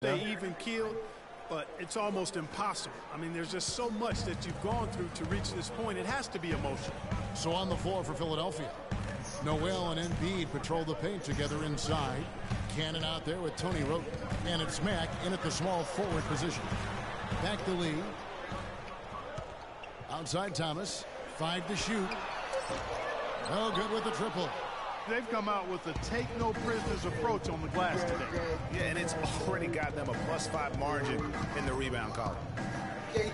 They even keeled, but it's almost impossible. I mean, there's just so much that you've gone through to reach this point. It has to be emotional. So on the floor for Philadelphia, Noel and Embiid patrol the paint together inside. Cannon out there with Tony Roten. And it's Mack in at the small forward position. Back to Lee. Outside Thomas. 5 to shoot. Oh, good with the triple. They've come out with a take-no-prisoners approach on the glass today. Yeah, and it's already got them a +5 margin in the rebound column.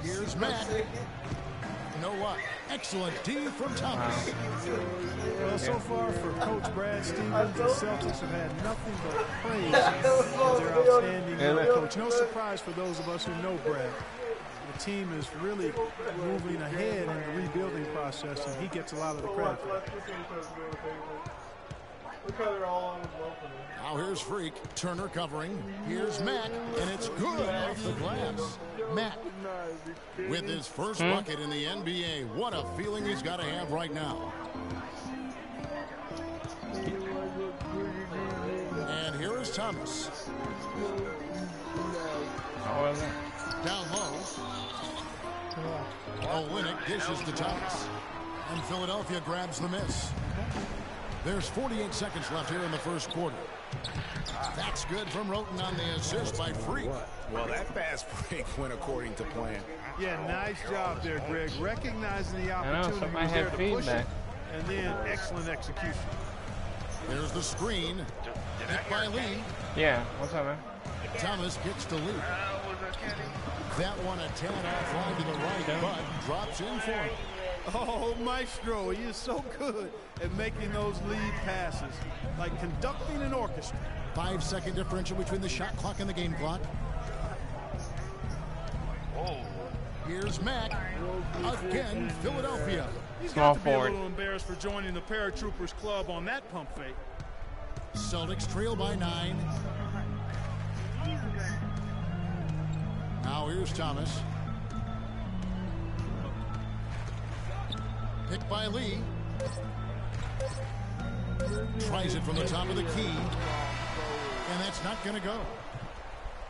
Here's Mack. You know what? Excellent D from Thomas. Well, so far for Coach Brad Stevens, the Celtics have had nothing but praise for their outstanding coach. No surprise for those of us who know Brad. The team is really moving ahead in the rebuilding process, and he gets a lot of the credit for it. Now here's Freak. Turner covering. Here's Mack, and it's good off the glass. Mack with his first bucket in the NBA. What a feeling he's got to have right now. And here is Thomas. Down low. Olynyk dishes to Thomas. And Philadelphia grabs the miss. There's 48 seconds left here in the first quarter. That's good from Roten on the assist by Freak. Well, that fast break went according to plan. Yeah, nice job there, Greg. Recognizing the opportunity I had feedback. And then excellent execution. There's the screen. Hit by Lee. Yeah, what's up, man? Thomas gets to Lee. That one a tad offline to the right, but drops in for him. Oh, Maestro, he is so good at making those lead passes, like conducting an orchestra. 5-second differential between the shot clock and the game clock. Here's Mack. Again, Philadelphia. He's got to be a little embarrassed for joining the Paratroopers Club on that pump fake. Celtics trail by 9. Now here's Thomas. Picked by Lee. Tries it from the top of the key. And that's not going to go.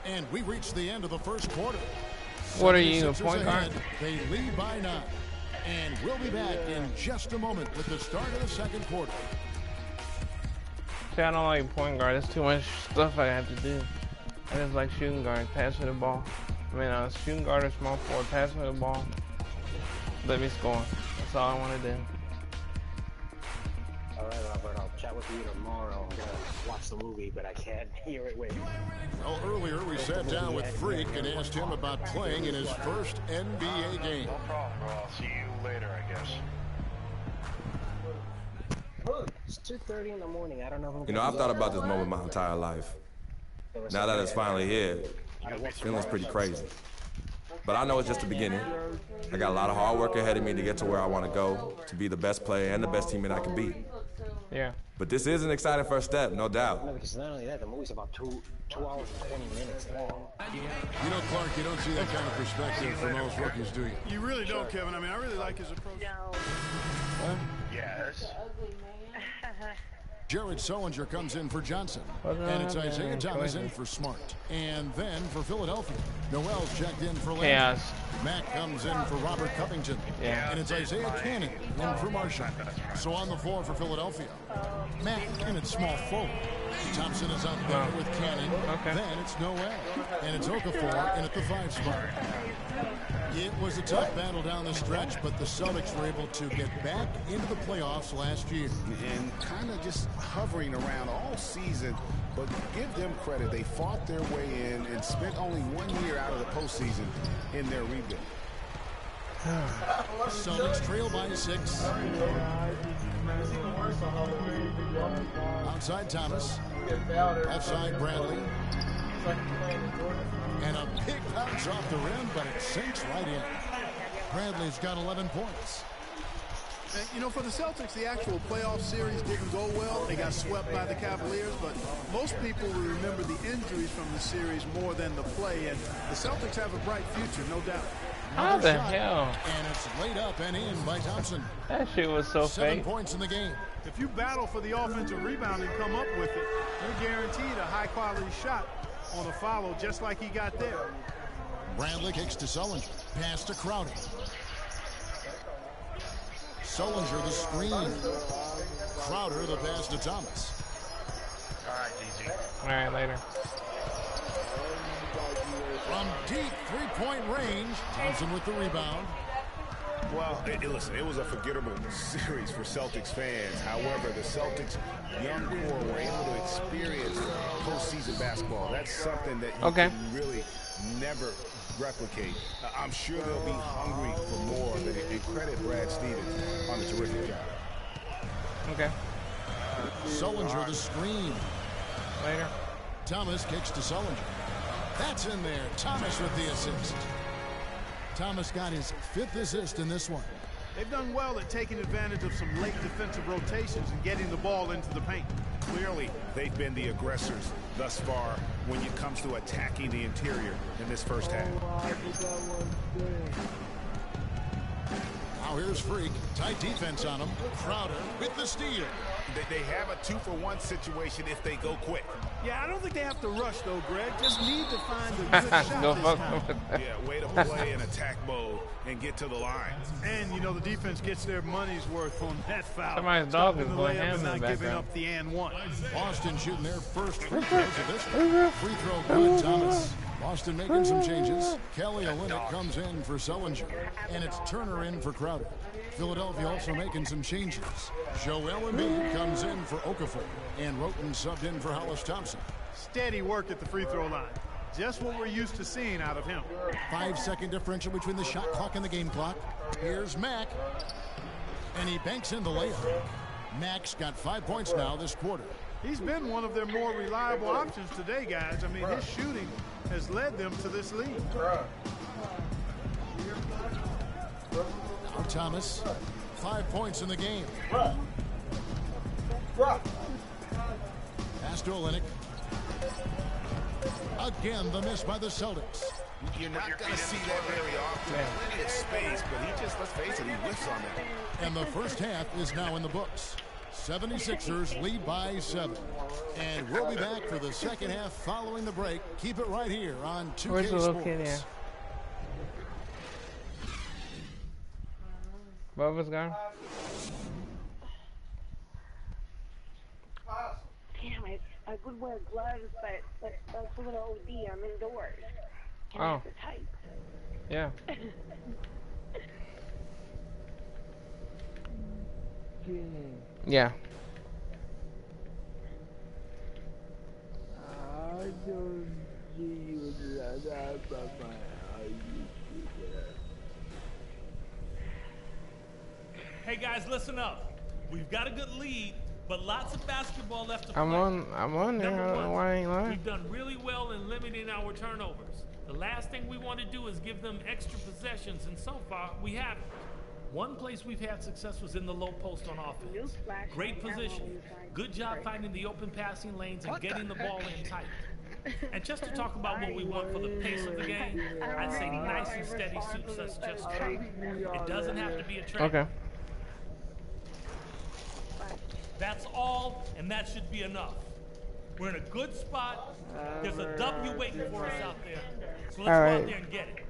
And we reach the end of the first quarter. What are you, a point guard? They lead by 9. And we'll be back in just a moment with the start of the second quarter. See, I don't like point guard. There's too much stuff I have to do. I just like shooting guard, pass me the ball. I mean, shooting guard or small forward, pass me the ball. Let me score. That's all I want to do. All right, Robert, I'll chat with you tomorrow. I'm going to watch the movie, but I can't hear it. Wait. Well, earlier we sat down with Freak and asked him about playing in his first NBA game. No problem, bro. I'll see you later, I guess. Look, it's 2:30 in the morning. I don't know. You know, I've thought about this moment my entire life. Now that it's finally here, feeling's pretty crazy. But I know it's just the beginning. I got a lot of hard work ahead of me to get to where I want to go, to be the best player and the best teammate I can be. Yeah. But this is an exciting first step, no doubt. No, because not only that, the movie's about 2 hours and 20 minutes long. You know, Clark, you don't see that kind of perspective from most rookies, do you? You really don't, Kevin. I mean, I really like his approach. Yes. Jared Sullinger comes in for Johnson. And it's Isaiah Thomas in for Smart. And then for Philadelphia, Noel's checked in for Landry. Mack comes in for Robert Covington. And it's Isaiah Cannon in for Marshall. So on the floor for Philadelphia, Mack in at small forward. Thompson is out there with Cannon. Then it's Noel. And it's Okafor in at the 5 spot. It was a tough battle down the stretch, but the Celtics were able to get back into the playoffs last year. And kind of just hovering around all season, but give them credit. They fought their way in and spent only 1 year out of the postseason in their rebuild. Celtics trail by 6. Outside Thomas. Left side Bradley. And a big bounce off the rim, but it sinks right in. Bradley's got 11 points. And, you know, for the Celtics, the actual playoff series didn't go well. They got swept by the Cavaliers, but most people will remember the injuries from the series more than the play. And the Celtics have a bright future, no doubt. How the hell? And it's laid up and in by Thompson. That shit was so 7 fake. points in the game. If you battle for the offensive rebound and come up with it, you're guaranteed a high-quality shot on a follow just like he got there. Bradley kicks to Sullinger. Pass to Crowder. Sullinger the screen. Crowder the pass to Thomas. All right, deezy. All right, later. From deep three-point range, Thompson with the rebound. Well, listen, it was a forgettable series for Celtics fans. However, the Celtics' young core were able to experience postseason basketball. That's something that you can really never replicate. I'm sure they'll be hungry for more, and credit Brad Stevens on a terrific job. Okay. Sullinger the screen. Later. Thomas kicks to Sullinger. That's in there. Thomas with the assist. Thomas got his 5th assist in this one. They've done well at taking advantage of some late defensive rotations and getting the ball into the paint. Clearly, they've been the aggressors thus far when it comes to attacking the interior in this first half. Now here's Freak. Tight defense on him. Crowder with the steal. They have a 2-for-1 situation if they go quick. Yeah, I don't think they have to rush, though, Greg. Just need to find a good shot this time. Yeah, way to play in attack mode and get to the line. And, you know, the defense gets their money's worth on that foul. Somebody's dog is the going layup ham and in the not background. giving up the and one. Boston shooting their first free throws of this one. Free throw good, Thomas. Boston making some changes. Kelly Olynyk comes in for Sullinger. And it's Turner in for Crowder. Philadelphia also making some changes. Joel Embiid comes in for Okafor. And Roten subbed in for Hollis Thompson. Steady work at the free throw line. Just what we're used to seeing out of him. 5-second differential between the shot clock and the game clock. Here's Mack. And he banks in the layup. Mack's got 5 points now this quarter. He's been one of their more reliable options today, guys. I mean, his shooting has led them to this lead. Now Thomas, 5 points in the game. Pass to Olynyk. Again, the miss by the Celtics. You're not going to see that very often. Plenty of space, but he just, let's face it, he whiffs on that. And the first half is now in the books. 76ers lead by 7. And we'll be back for the second half following the break. Keep it right here on 2K Where's the little Sports. kid here? Bubba's gone. Damn it. I would wear gloves, but that's a little OD. I'm indoors. Can I have the type? Yeah. Yeah. Hey guys, listen up. We've got a good lead, but lots of basketball left to play. I'm on there. I don't know why I ain't lying. We've done really well in limiting our turnovers. The last thing we want to do is give them extra possessions, and so far we haven't. One place we've had success was in the low post on offense. Great position. Good job finding the open passing lanes and getting the ball in tight. And just to talk about what we want for the pace of the game, I'd say nice and steady suits us just fine. It doesn't have to be a trend. Okay. That's all, and that should be enough. We're in a good spot. There's a W waiting for us out there. So let's go out there and get it.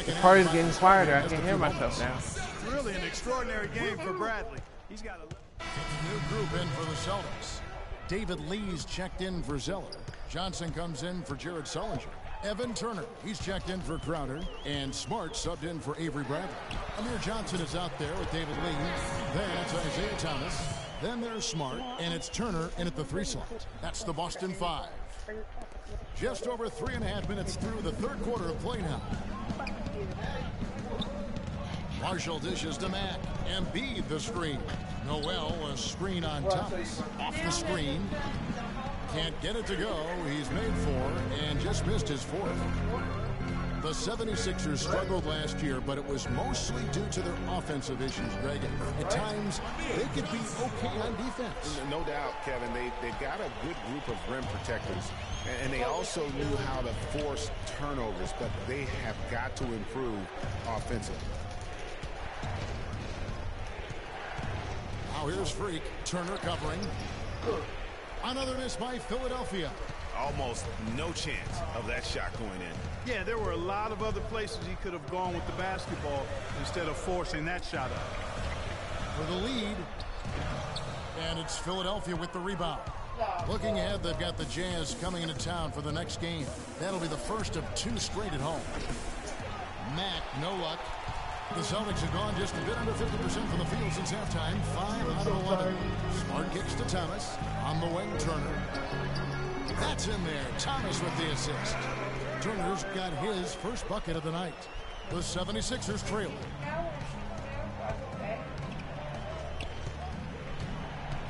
The party's getting quieter. I can hear myself now. Really an extraordinary game for Bradley. He's got a new group in for the Celtics. David Lee's checked in for Zeller. Johnson comes in for Jared Sullinger. Evan Turner, he's checked in for Crowder. And Smart subbed in for Avery Bradley. Amir Johnson is out there with David Lee. Then it's Isaiah Thomas. Then there's Smart. And it's Turner in at the 3 slot. That's the Boston 5. Just over 3.5 minutes through the third quarter of play now. Marshall dishes to Mack. Embiid the screen. Noel a screen on Thomas. Off the screen. Can't get it to go. He's made 4 and just missed his 4th. The 76ers struggled last year, but it was mostly due to their offensive issues, Greg. At times, they could be okay on defense. No doubt, Kevin. They've got a good group of rim protectors, and they also knew how to force turnovers, but they have got to improve offensively. Now here's Freak. Turner covering. Another miss by Philadelphia. Almost no chance of that shot going in. Yeah, there were a lot of other places he could have gone with the basketball instead of forcing that shot up. For the lead. And it's Philadelphia with the rebound. Looking ahead, they've got the Jazz coming into town for the next game. That'll be the first of 2 straight at home. Mack, no luck. The Celtics have gone just a bit under 50% from the field since halftime. 5 out of 11. Smart kicks to Thomas. On the wing, Turner. That's in there. Thomas with the assist. Turner's got his first bucket of the night. The 76ers trail.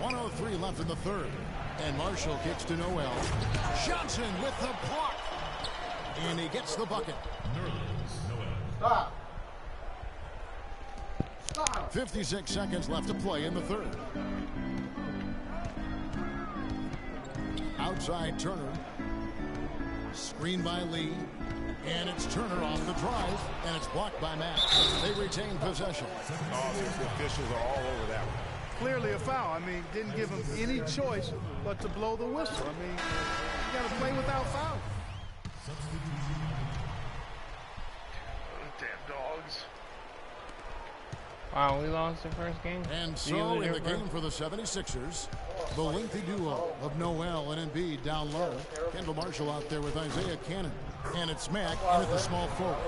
1:03 left in the third. And Marshall kicks to Noel. Johnson with the block. And he gets the bucket. Stop. 56 seconds left to play in the third. Outside Turner. Screen by Lee. And it's Turner off the drive. And it's blocked by Mack. They retain possession. The officials are all over that one. Clearly a foul. I mean, didn't give him any choice but to blow the whistle. I mean, you got to play without foul. Damn dogs. Wow, we lost the first game. And so in the game for the 76ers, the lengthy duo of Noel and Embiid down low. Kendall Marshall out there with Isaiah Cannon. And it's Mack in at the small forward.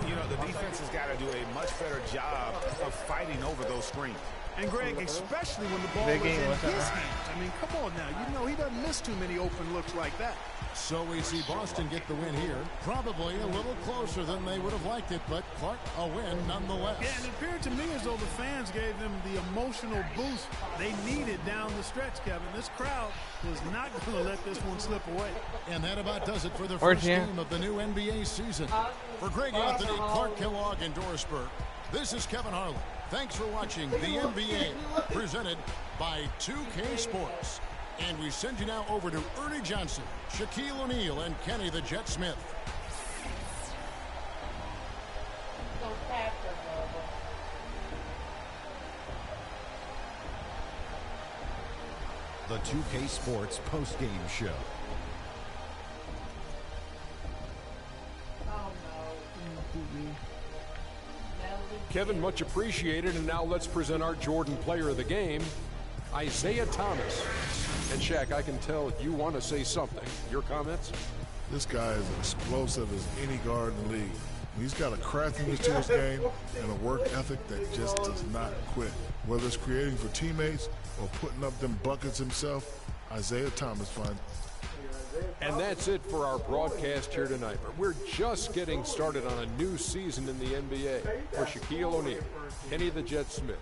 You know, the defense has got to do a much better job of fighting over those screens. And Greg, especially when the ball is in his hands. I mean, come on now. You know he doesn't miss too many open looks like that. So we see Boston get the win here. Probably a little closer than they would have liked it, but Clark, a win nonetheless. Yeah, and it appeared to me as though the fans gave them the emotional boost they needed down the stretch, Kevin. This crowd was not going to let this one slip away. And that about does it for the first game of the new NBA season. For Greg Anthony, Clark Kellogg, and Doris Burke, this is Kevin Harlan. Thanks for watching the NBA, presented by 2K Sports. And we send you now over to Ernie Johnson, Shaquille O'Neal, and Kenny the Jet Smith. The 2K Sports post-game show. Kevin, much appreciated, and now let's present our Jordan player of the game, Isaiah Thomas. And Shaq, I can tell you want to say something. Your comments? This guy is as explosive as any guard in the league. He's got a craftiness to his game and a work ethic that just does not quit. Whether it's creating for teammates or putting up them buckets himself, Isaiah Thomas finds. And that's it for our broadcast here tonight. But we're just getting started on a new season in the NBA. For Shaquille O'Neal, Kenny the Jet Smith,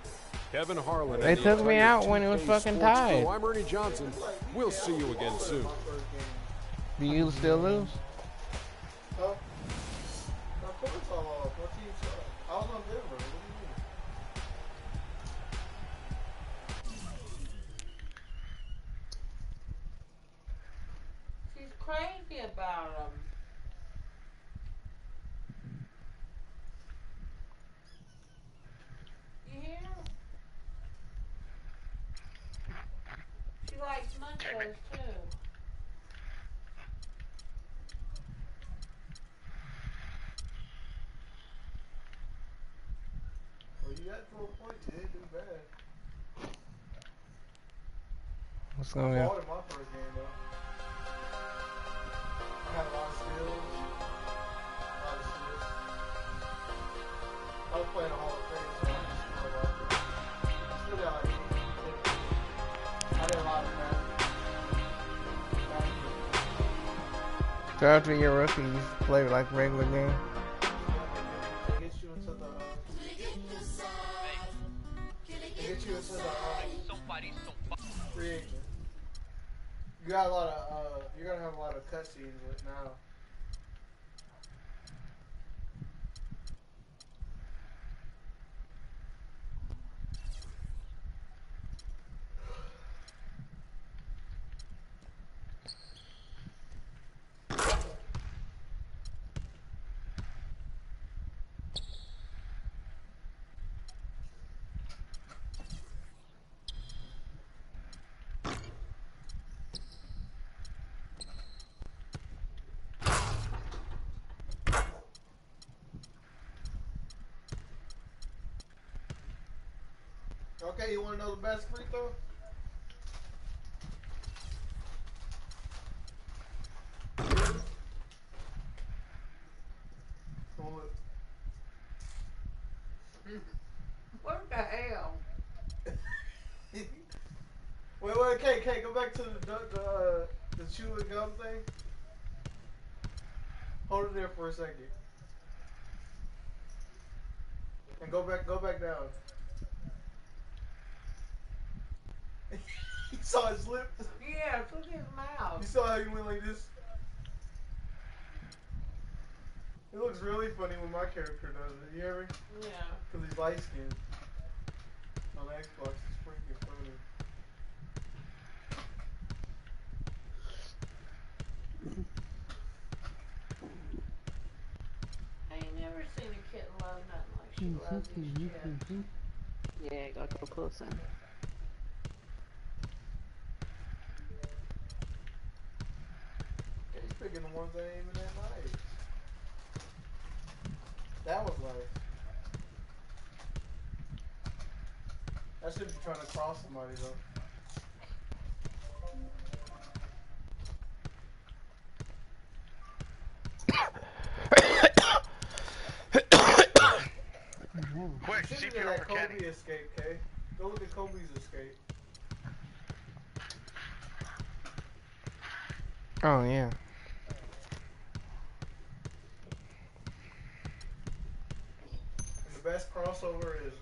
Kevin Harlan. They took me out when it was fucking tied. I'm Ernie Johnson. We'll see you again soon. Do you still lose? She's crazy about him. You hear? She likes munchos too. Well, you got to a point, you didn't do bad. What's going on? I fought in my first game, though. I had a lot of skills, a lot of assists. I was playing a Hall of Fame, so I just scored a lot. Still got like 8. I did a lot of passes. So after your rookie, you play like regular game? They get you into the free agent. You got a lot of you're gonna have a lot of cutscenes with now. Okay, you want to know the best free throw? What the hell? wait, Kay, go back to the chew and gum thing. Hold it there for a second. And go back down. You saw his lip? Yeah, look at his mouth. You saw how he went like this? It looks really funny when my character does it. You hear me? Yeah. Because he's light skinned. On Xbox, it's freaking funny. I ain't never seen a kitten love nothing like she loves these chips. Yeah, gotta go closer. He's picking the ones that ain't even that nice. That was nice. I should be trying to cross somebody though. Quick, CPR for Kenny. Kobe escape, Kay. Go look at Kobe's escape. Oh, yeah. And the best crossover is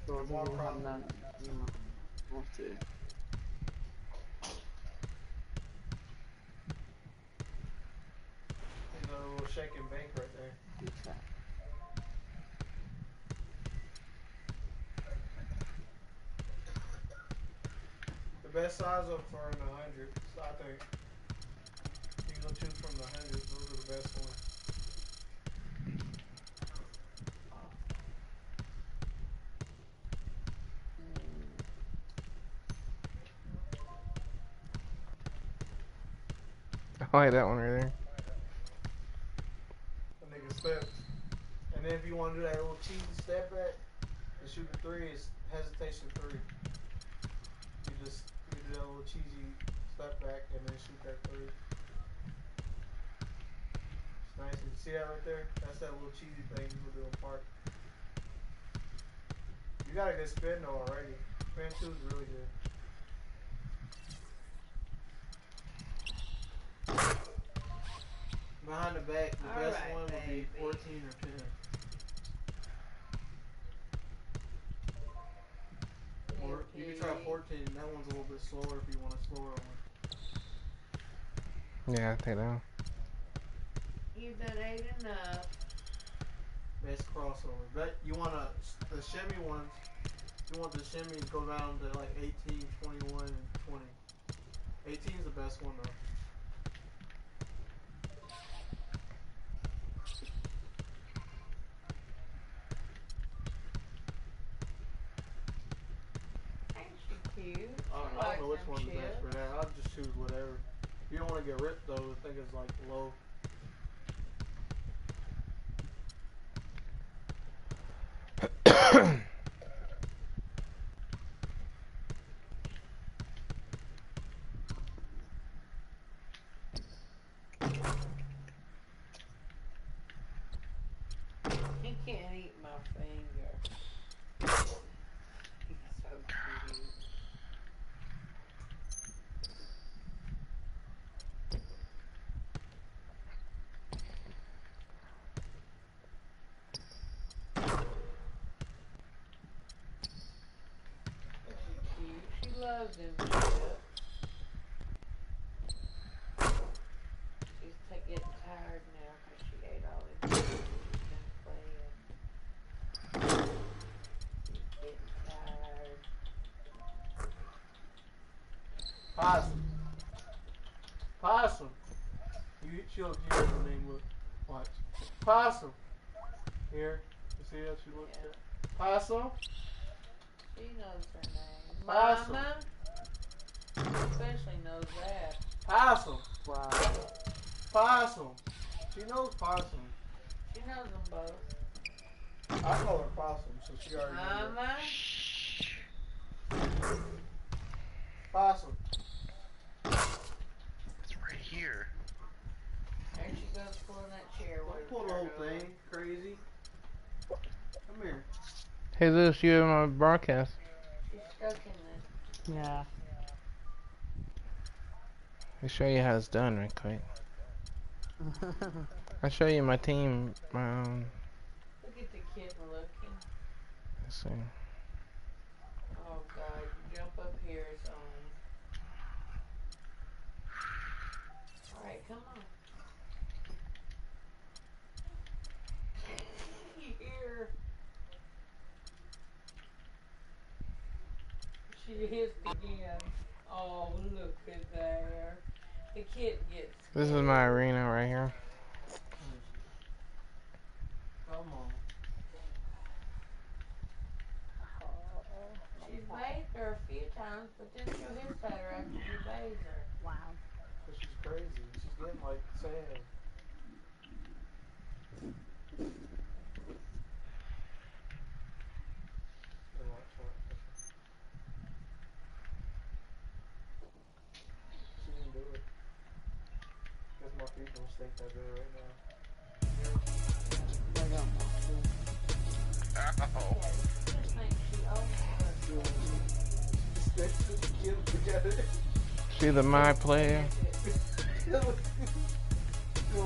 Jamal Crawford. He's a little shake and bake right there. The best size up for in the 100s, I think. You can go choose from the 100s, those are the best ones. I like that one right there. The nigga steps. And then if you want to do that little cheesy step back and shoot the 3, it's hesitation 3. You do that little cheesy step back and then shoot that 3. It's nice. And you see that right there? That's that little cheesy thing people do in park. You got a good spin though already. Spin 2 is really good. Behind the back, the best one would be 14 or 10. Or you can try 14, that one's a little bit slower if you want a slower one. Yeah, I'll take that one. You've done 8 enough. Best crossover. Bet you want the shimmy ones, you want the shimmy to go down to like 18, 21, and 20. 18 is the best one though. Cute. I don't know which one's best for that. I'll just choose whatever. You don't want to get ripped though. I think it's like low. He can't eat my finger. He's so cute. She loves him. She's getting tired now because she ate all his food. She's been playing. She's getting tired. Possum. Possum. She'll hear her name. Watch. Possum. Here. You see how she looks at? Possum. She knows her name. Possum. Mama. Especially knows that. Possum. Wow. Possum. She knows Possum. She knows them both. I call her Possum, so she already knows. Mama. Possum. It's right here. There she goes pulling that chair. Don't pull the whole thing. Crazy. Come here. Hey, Zeus, you in my broadcast. She's stuck in there. Yeah. I'll show you how it's done right quick. I'll show you my team. Look at the kitten looking. Let's see. Oh God, you jump up here, it's on. Alright, come on. Here. She hissed again. Oh, look at there. The kitten gets scared. This is my arena right here. Come on. She's bathed her a few times, but then she'll hiss at her after you bathe her. Wow. But she's crazy. She's getting like sad. She didn't do it. Guess my feet don't stink that bad right now. I got my food. Ow. See the my player. You don't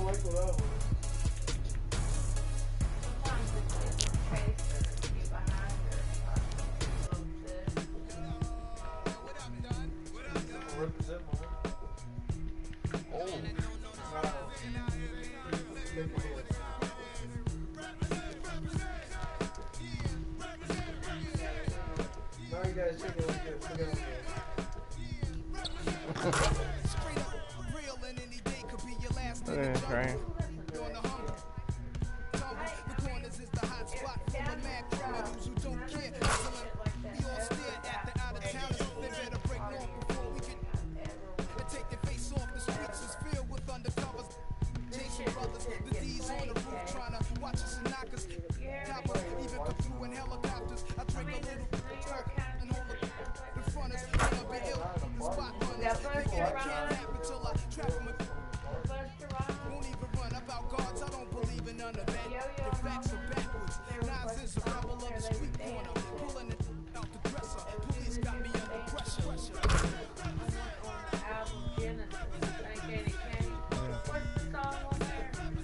like what I want. Represent mom. Oh. Now you guys check it like this. Look at it. Right.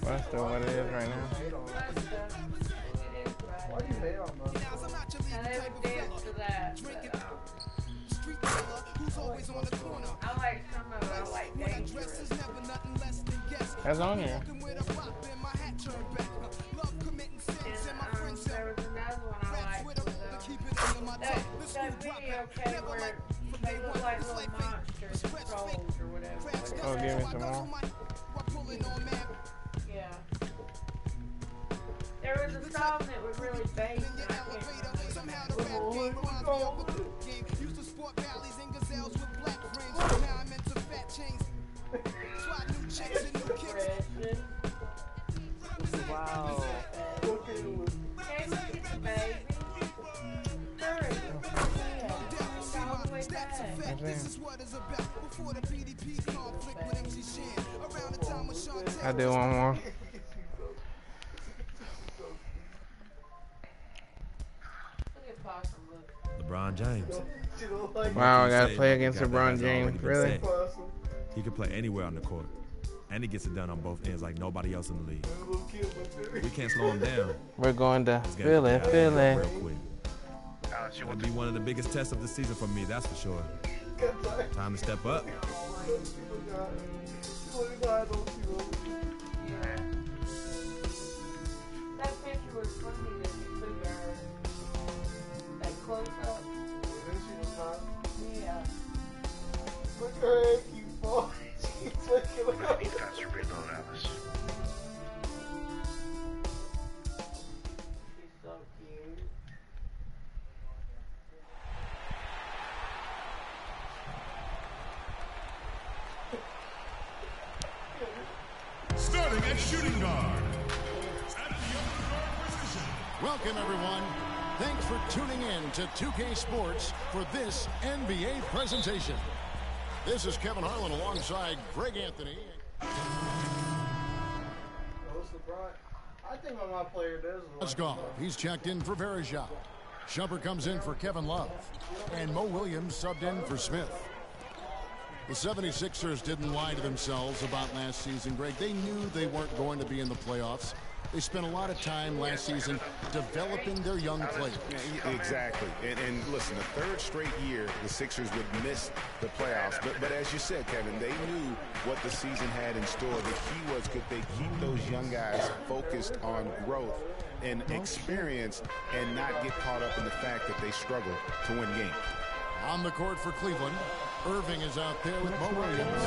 That's still what it is right now. Why do you hate on those? I never danced to that. I like some of it. I like Dangerous. That's on here. And there was another one I liked. That video came where they look like little monsters, trolls or whatever. Oh, give me some more. Yeah. There was a song that was really bass, and I can't Wow. Hey, look at the baby. Hurry. All the way back. I do one more. LeBron James. Wow, I gotta play against LeBron James. Really? He can play anywhere on the court. And he gets it done on both ends like nobody else in the league. We can't slow him down. We're going to Philly. Real quick. It'll be one of the biggest tests of the season for me, that's for sure. Time to step up. That picture was funny that you took her that close up. Yeah. Look at her head keep falling. She's looking We're gonna need faster reload, Alice. She's so cute. Starting at shooting guard. At the upper guard position. Welcome, everyone. Thanks for tuning in to 2K Sports for this NBA presentation. This is Kevin Harlan alongside Greg Anthony. I think my player does. Mozgov, he's checked in for Verejao. Shumpert comes in for Kevin Love. And Mo Williams subbed in for Smith. The 76ers didn't lie to themselves about last season, Greg. They knew they weren't going to be in the playoffs. They spent a lot of time last season developing their young players. Yeah, exactly. And listen, the third straight year the Sixers would miss the playoffs. But as you said, Kevin, they knew what the season had in store. The key was, could they keep those young guys focused on growth and experience and not get caught up in the fact that they struggle to win games. On the court for Cleveland, Irving is out there with Mo Williams.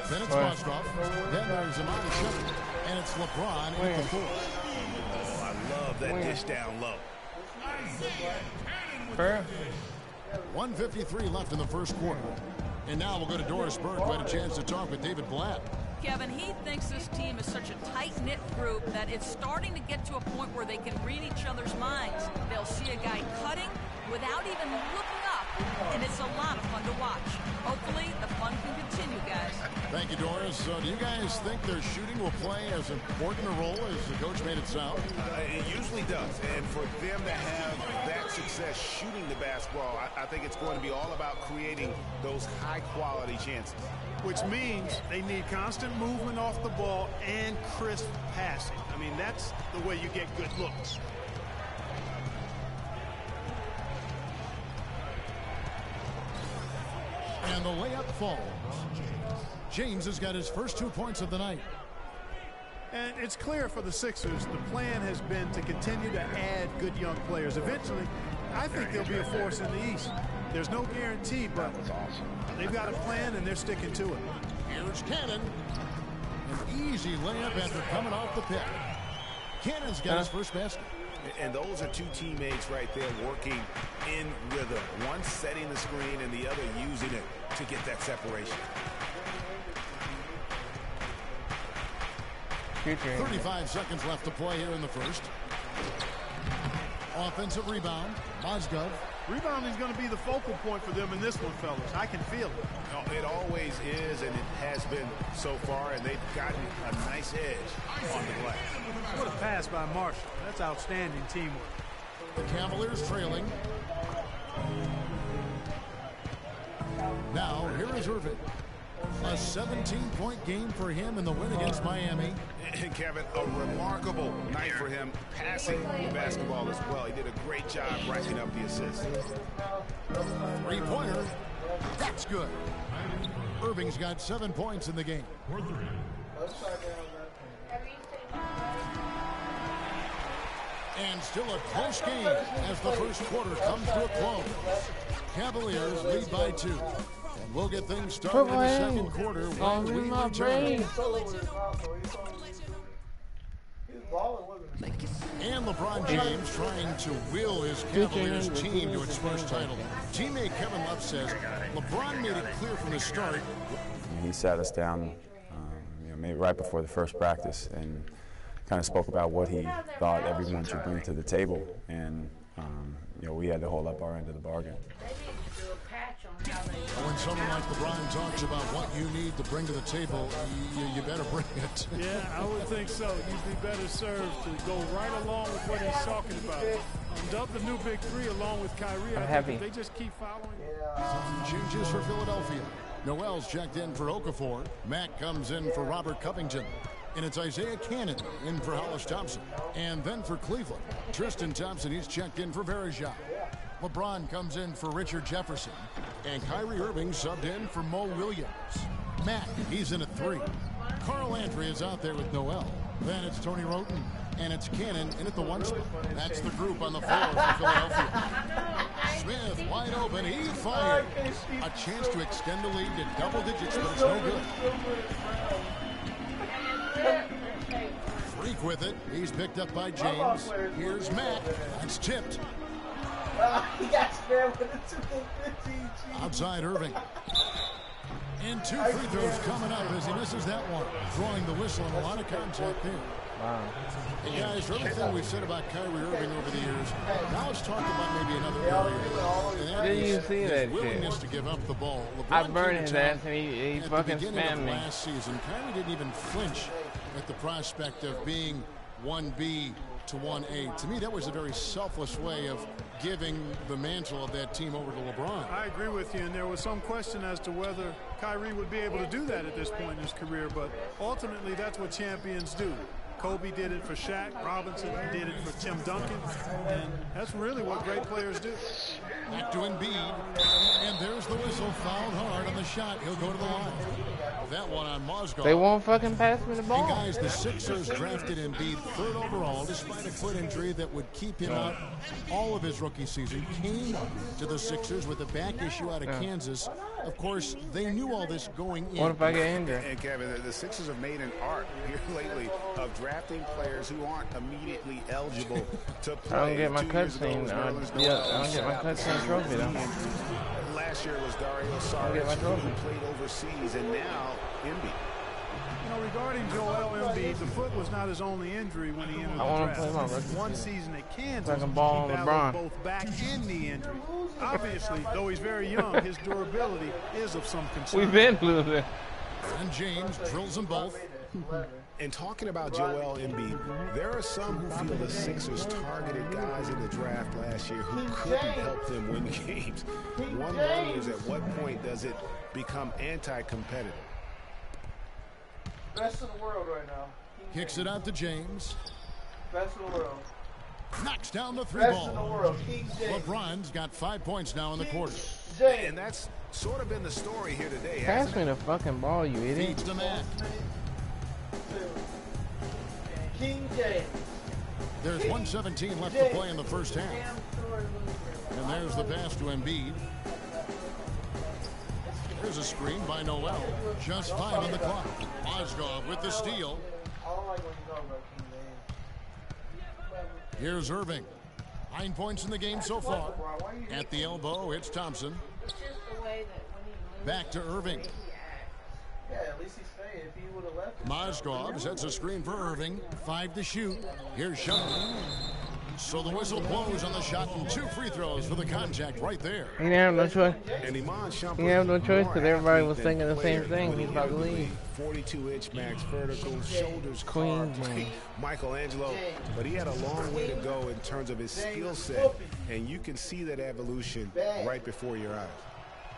Then it's Mozgov. Then there's Amani Shumpert. And it's LeBron at the fourth. Oh, I love that dish down low. 1:53 left in the first quarter. And now we'll go to Doris Burke, who had a chance to talk with David Blatt. Kevin, he thinks this team is such a tight-knit group that it's starting to get to a point where they can read each other's minds. They'll see a guy cutting without even looking up, and it's a lot of fun to watch. Hopefully, the fun can continue, guys. Thank you, Doris. Do you guys think their shooting will play as important a role as the coach made it sound? It usually does. And for them to have that success shooting the basketball, I think it's going to be all about creating those high-quality chances. Which means they need constant movement off the ball and crisp passing. I mean, that's the way you get good looks. And the layup falls. James has got his first 2 points of the night. And it's clear for the Sixers, the plan has been to continue to add good young players. Eventually, I think they'll be a force in the East. There's no guarantee, but they've got a plan and they're sticking to it. Here's Cannon. An easy layup after coming off the pick. Cannon's got his first basket. And those are two teammates right there working in rhythm. One setting the screen and the other using it to get that separation. 35 seconds left to play here in the first. Offensive rebound. Mozgov. Rebounding is going to be the focal point for them in this one, fellas. I can feel it. It always is, and it has been so far, and they've gotten a nice edge on the glass. What a pass by Marshall. That's outstanding teamwork. The Cavaliers trailing. Now, here is Irving. A 17-point game for him in the win against Miami. And Kevin, a remarkable night for him passing the basketball as well. He did a great job racking up the assists. Three-pointer. That's good. Irving's got 7 points in the game. And still a close game as the first quarter comes to a close. Cavaliers lead by 2. And we'll get things started in the second quarter when we return. And LeBron James trying to will his Cavaliers team to its first title. Teammate Kevin Love says LeBron made it clear from the start. He sat us down maybe right before the first practice and kind of spoke about what he thought everyone should bring to the table. And we had to hold up our end of the bargain. When someone like LeBron talks about what you need to bring to the table, you better bring it. Yeah, I would think so. You'd be better served to go right along with what he's talking about. Dub the new big three along with Kyrie. I think they just keep following. Changes for Philadelphia. Noel's checked in for Okafor. Mack comes in for Robert Covington. And it's Isaiah Cannon in for Hollis Thompson. And then for Cleveland, Tristan Thompson, he's checked in for Verejao. LeBron comes in for Richard Jefferson. And Kyrie Irving subbed in for Mo Williams. Matt, he's in at 3. Carl Antry is out there with Noel. Then it's Tony Roten. And it's Cannon in at the 1 spot. That's the group on the floor for Philadelphia. Smith wide open. He fired. A chance to extend the lead to double digits, but it's no good. Freak with it. He's picked up by James. Here's Matt. That's tipped. He got spared with a 2-15. Outside Irving. And 2 free throws coming up as he misses that one. Throwing the whistle and a lot of contact there. Wow. Hey guys, for everything we've said about Kyrie Irving over the years, now let's talk about maybe another area. Did you see that willingness shit? to give up the ball. I burned his ass and he fucking spammed me. Last season, Kyrie didn't even flinch at the prospect of being 1B to 1A. To me, that was a very selfless way of giving the mantle of that team over to LeBron. I agree with you, and there was some question as to whether Kyrie would be able to do that at this point in his career, but ultimately that's what champions do. Kobe did it for Shaq, Robinson did it for Tim Duncan, and that's really what great players do. Back to Embiid, and there's the whistle, fouled hard on the shot. He'll go to the line. That one on Mozgov. They won't fucking pass me the ball. And guys, the Sixers drafted Embiid 3rd overall, despite a foot injury that would keep him out all of his rookie season. Came to the Sixers with a back issue out of Kansas. Of course, they knew all this going in. What if I get injured? And Kevin, the Sixers have made an art here lately of drafting players who aren't immediately eligible to play. I don't get my cutscene. I don't get my cutscene trophy though. Last year was Dario Saric, who played overseas, and now Embiid. You know, regarding Joel Embiid, the foot was not his only injury when he entered the draft. Play my one season at Kansas, like a ball he on battled LeBron. both back and knee injuries. Obviously, though he's very young, his durability is of some concern. We've been losing. And James drills them both. And talking about Joel Embiid, there are some who feel the Sixers targeted guys in the draft last year who couldn't help them win games. One wonders at what point does it become anti-competitive. Best in the world right now. Kicks it out to James. Best in the world. Knocks down the 3 Best ball. in the world. King James. LeBron's got 5 points now in the quarter. And that's sort of been the story here today. Pass me the fucking ball, you idiot. Feeds the man. King James. There's 1:17 left to play in the first half. And there's the pass to Embiid. There's a screen by Noel. Just 5 on the clock. Mozgov with the steal. I don't like when you talk about King James. Here's Irving. 9 points in the game so far. At the elbow, it's Thompson. Back to Irving. Yeah, at least he stayed. If he would have left. Mozgov sets a screen for Irving. 5 to shoot. Here's Shumpert. So the whistle blows on the shot and 2 free throws for the contact right there. He didn't have no choice. And Iman Shumpert, he didn't have no choice because everybody was thinking the same thing. He's about to leave. 42-inch max vertical, shoulders Queen carved like Michelangelo. But he had a long way to go in terms of his skill set. And you can see that evolution right before your eyes.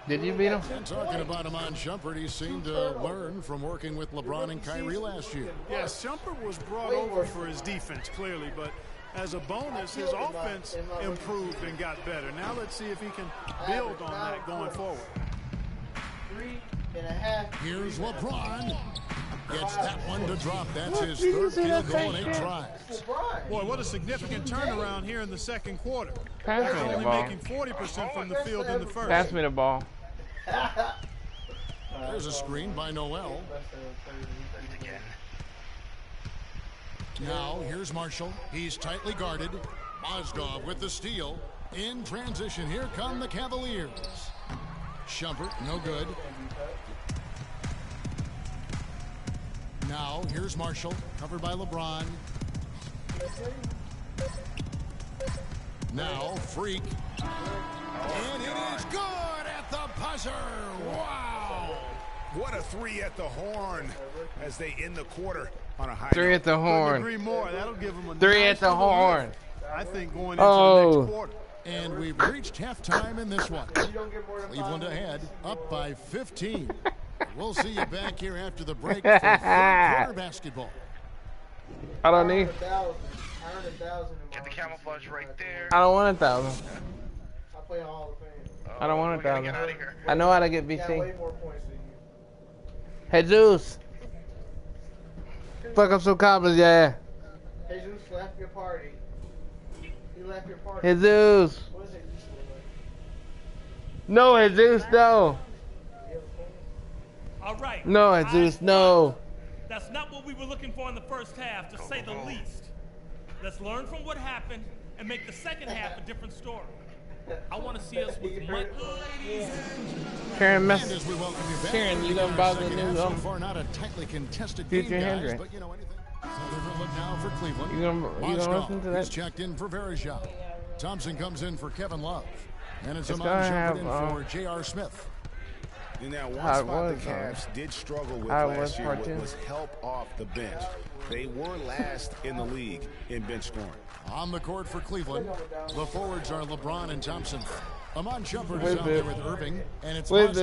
Did you beat him? And talking about Iman Shumpert, he seemed to learn from working with LeBron and Kyrie last year. Yes, Shumpert was brought over for his defense, clearly, but as a bonus, his offense improved and got better. Now let's see if he can build on that going forward. 3.5. Here's LeBron. Gets that one to drop. That's his 3rd field goal in 8 tries. Boy, what a significant turnaround here in the second quarter. Pass me the Only ball. making 40% from the field in the first. Pass me the ball. There's a screen by Noel. Now, here's Marshall. He's tightly guarded. Mozgov with the steal. In transition, here come the Cavaliers. Shumpert, no good. Now, here's Marshall, covered by LeBron. Now, Freak. And it is good at the buzzer. Wow. What a 3 at the horn as they end the quarter on a high 3 at the horn. Couldn't agree more. That'll give them a 3 nice at the little horn. lift, I think, going into the next quarter. And we've reached halftime in this one. Cleveland ahead, up by 15. We'll see you back here after the break for 3rd quarter basketball. I don't need. Get the camouflage right there. I don't want 1,000. I play all the fans. I don't want We gotta 1,000. get out of here. I know how to get Got way BC. more points than you. Jesus. Fuck up some cobblers, yeah. Jesus left your party. He left your party. Jesus. What is it? No, Jesus, no. All right. No, Jesus, no. That's not what we were looking for in the first half, to say the least. Let's learn from what happened and make the second half a different story. I want to see us with much. Karen, And as we welcome you back, Karen, you begin done our bought the second new half. So far, not a tightly contested Future game, guys, Hendrix. but you know anything. Look now for Cleveland. You gonna listen to that? He's checked in for Verejao. Thompson comes in for Kevin Love. And it's gonna Amon have in for J.R. Smith. Now, one spot the Cavs did struggle with last year was help off the bench. They were last in the league in bench scoring. On the court for Cleveland, the forwards are LeBron and Thompson. Amon Shumpert is out there with Irving, and it's Another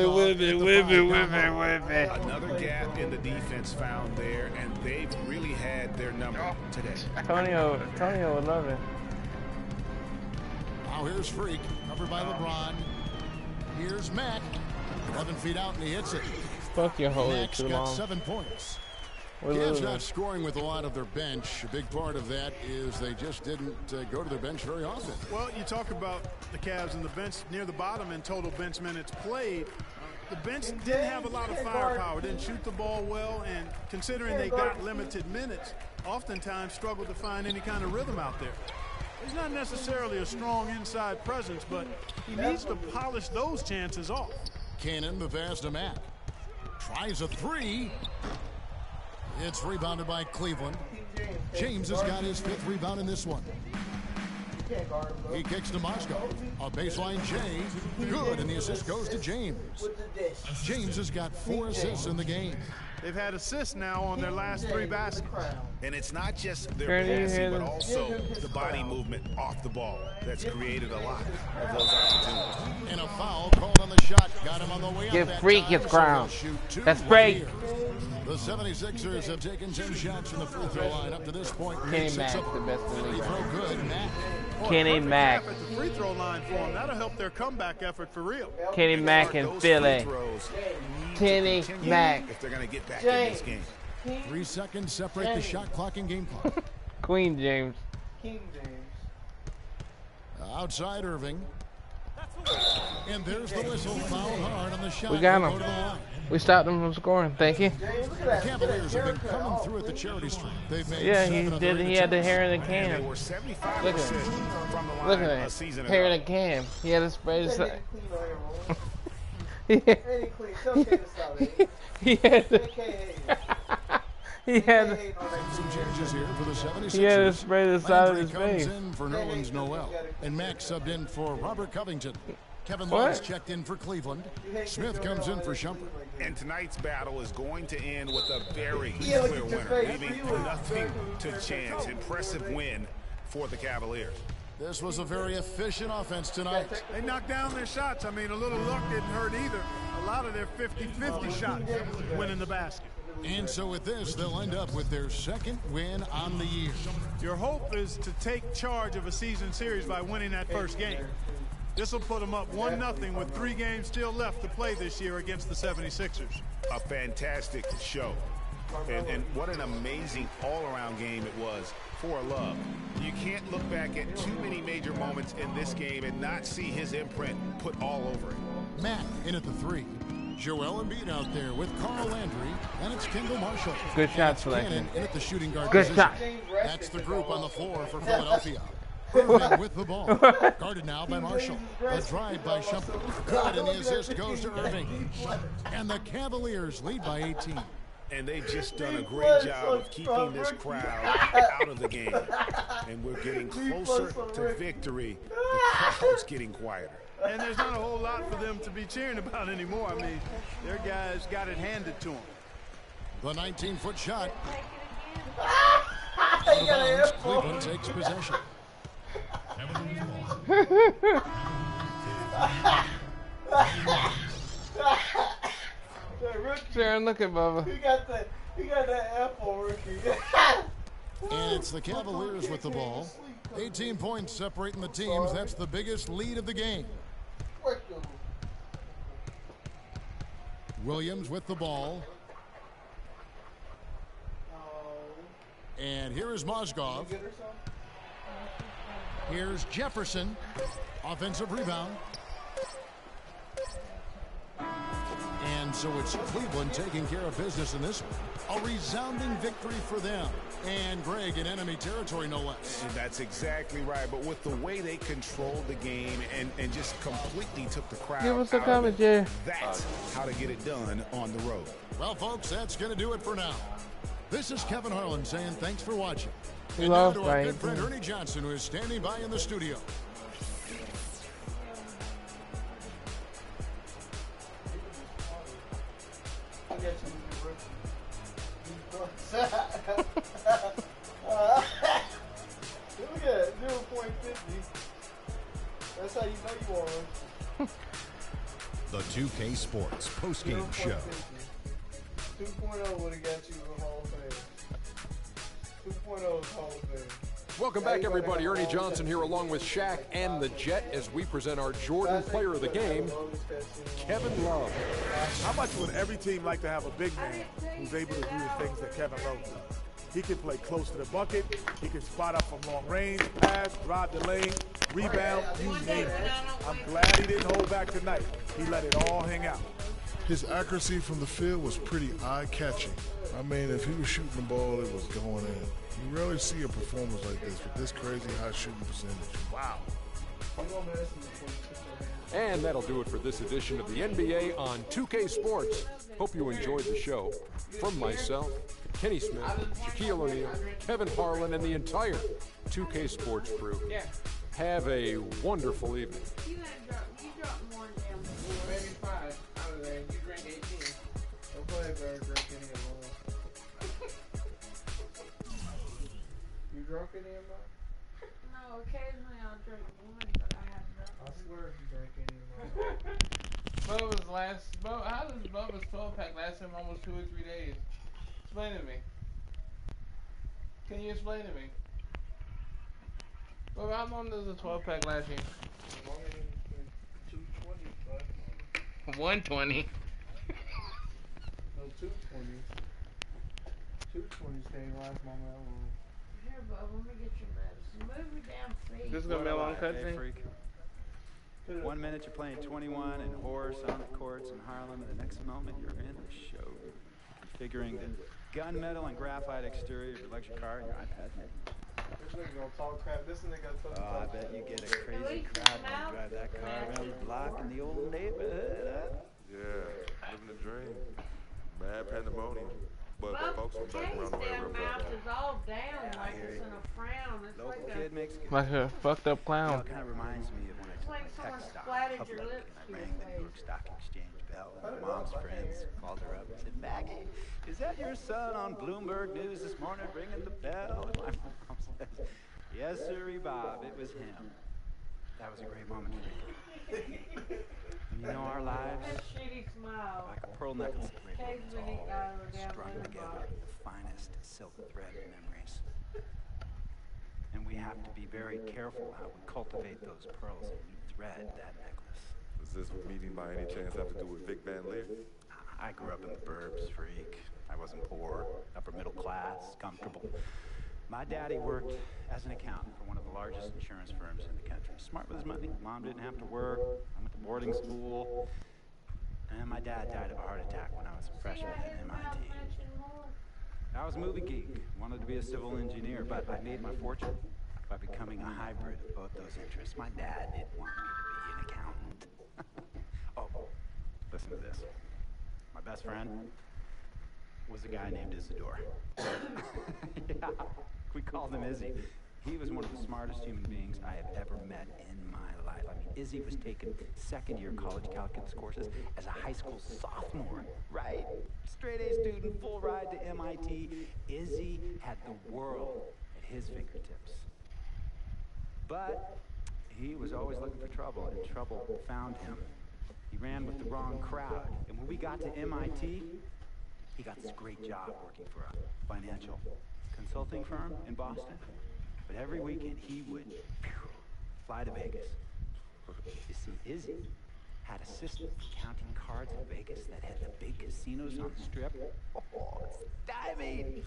gap in the defense found there, and they've really had their number today. Antonio would love it. Now here's Freak, covered by LeBron. Here's Mack, 11 feet out, and he hits it. Fuck your hole, it's too long. Mack's got 7 points. Cavs not scoring with a lot of their bench. A big part of that is they just didn't go to their bench very often. Well, you talk about the Cavs and the bench near the bottom in total bench minutes played. The bench didn't have a lot of firepower, didn't shoot the ball well, and considering they got limited minutes, oftentimes struggled to find any kind of rhythm out there. He's not necessarily a strong inside presence, but he needs to polish those chances off. Cannon, the pass to Mack. Tries a three. It's rebounded by Cleveland. James has got his 5th rebound in this one. He kicks to Moscow. A baseline J. Good, and the assist goes to James. James has got 4 assists in the game. They've had assists now on their last 3 baskets. And it's not just their passing, but also the body movement off the ball that's created a lot of those opportunities. And a foul called on the shot. Got him on the way up. Give Freak his crown. That's break. The 76ers have taken 10 shots from the free throw line up to this point. Kenny Mack, the best in the league. Good, Mack. Kenny Mack. At the free throw line for him. That'll help their comeback effort for real. Kenny Mack and Philly. Kenny Mack. If they're going to get back in this game. 3 seconds separate the shot clock and game clock. Queen James. King James. Outside Irving. And there's the whistle. Fouled hard on the shot. We got him. We stopped him from scoring. Thank you. The Cavaliers have been coming through at the charity street. They've made he did. He had the hair in the can. Look at him. Look at that. Hair in the can. He had to spray the side. He had to. He had some changes here for the 76ers. He had to spray the side of his face. Comes in for Nerlens Noel, and Mack subbed in for Robert Covington. Kevin Love's checked in for Cleveland. Smith comes in for Shumpert. And tonight's battle is going to end with a very clear winner, leaving nothing to chance. Impressive win for the Cavaliers. This was a very efficient offense tonight. They knocked down their shots. I mean, a little luck didn't hurt either. A lot of their 50-50 shots went in the basket. And so with this, they'll end up with their 2nd win on the year. Your hope is to take charge of a season series by winning that first game. This will put them up 1-0 with 3 games still left to play this year against the 76ers. A fantastic show. And what an amazing all-around game it was for Love. You can't look back at too many major moments in this game and not see his imprint put all over it. Mack in at the 3. Joel Embiid out there with Carl Landry, and it's Kendall Marshall. Good shot selection. Cannon in at the shooting guard Good position. shot. That's the group on the floor for Philadelphia. Irving with the ball. Guarded now by Marshall. A drive by Shumpert. Good, and the assist goes to Irving. And the Cavaliers lead by 18. And they've just done a great job of keeping this crowd out of the game. And we're getting closer to victory. The crowd's getting quieter. And there's not a whole lot for them to be cheering about anymore. I mean, their guys got it handed to them. The 19-foot shot. Out of bounds, Cleveland takes possession. Sharon, look at Bubba. He got that apple, rookie. And it's the Cavaliers with the ball. 18 points separating the teams. That's the biggest lead of the game. Williams with the ball. And here is Mozgov. Here's Jefferson. Offensive rebound. And so it's Cleveland taking care of business in this one. A resounding victory for them. And Greg in enemy territory, no less. And that's exactly right. But with the way they controlled the game and just completely took the crowd Give us a out comment, of Jay. it, that's how to get it done on the road. Well, folks, that's going to do it for now. This is Kevin Harlan saying thanks for watching. And now to our good friend Ernie Johnson, who is standing by in the studio. Look at 0.50. That's how you know you are. The 2K Sports postgame show. 2.0 would have got you the Hall of Fame. 2.0 is Hall of Fame. Welcome back, everybody. Ernie Johnson here along with Shaq and the Jet as we present our Jordan Player of the Game, Kevin Love. How much would every team like to have a big man who's able to do the things that Kevin Love does? He can play close to the bucket. He can spot up from long range, pass, drive the lane, rebound, you name it. I'm glad he didn't hold back tonight. He let it all hang out. His accuracy from the field was pretty eye-catching. I mean, if he was shooting the ball, it was going in. You rarely see a performance like this with this crazy high shooting percentage. Wow. And that'll do it for this edition of the NBA on 2K Sports. Hope you enjoyed the show. From myself, Kenny Smith, Shaquille O'Neal, Kevin Harlan, and the entire 2K Sports crew. Have a wonderful evening. You dropped more than maybe 5 out of there. You drank 18. Don't play better drink any of them. You drunk any of them? No, occasionally I'll drink one, but I have nothing. I swear if you drank any of them. How does Bubba's 12-pack last him almost 2 or 3 days? Explain to me. Can you explain to me? Bubba, how long does a 12-pack last you? Longer than 220, but 120. no, 220s. 220s can't last long that long. Here, Bubba, let me get your medicine. Move your damn feet. This is going to be a long cutscene? Freak. 1 minute you're playing 21 and horse on the courts in Harlem, and the next moment you're in the show. Configuring the gunmetal and graphite exterior of your luxury car and your iPad. This nigga gonna talk crap. This nigga gonna talk I bet you get a crazy crowd when you drive that car around the block in the old neighborhood. Yeah, living the dream. Mad pandemonium. But folks from back around the way real mouth bad. is all down like it's in a frown. It's Local like kid makes good. Like a fucked up clown. It kind of reminds me of when I took like my someone text stop splattered public your lips and I to your rang the New York Stock Exchange bell. And my mom's friends called her up and said, Maggie, is that your son on Bloomberg News this morning ringing the bell? And my mom says, yes, sirree, Bob, it was him. That was a great moment for me. You know, our lives, shitty smile. like a pearl necklace, all strung down together with the finest silk thread of memories. And we have to be very careful how we cultivate those pearls and we thread that necklace. Does this meeting by any chance have to do with Vic Van Leer? I grew up in the burbs, freak. I wasn't poor, upper middle class, comfortable. My daddy worked as an accountant for one of the largest insurance firms in the country. Smart with his money. Mom didn't have to work. I went to boarding school. And my dad died of a heart attack when I was a freshman at MIT. I was a movie geek, wanted to be a civil engineer, but I made my fortune by becoming a hybrid of both those interests. My dad didn't want me to be an accountant. Oh, listen to this. My best friend was a guy named Isidore. Yeah, we called him Izzy. He was one of the smartest human beings I have ever met in my life. I mean, Izzy was taking second-year college calculus courses as a high school sophomore, right? Straight-A student, full ride to MIT. Izzy had the world at his fingertips. But he was always looking for trouble, and trouble found him. He ran with the wrong crowd, and when we got to MIT, he got this great job working for a financial consulting firm in Boston. But every weekend he would fly to Vegas. You see, Izzy had a system for counting cards in Vegas that had the big casinos on the strip. Oh, I mean,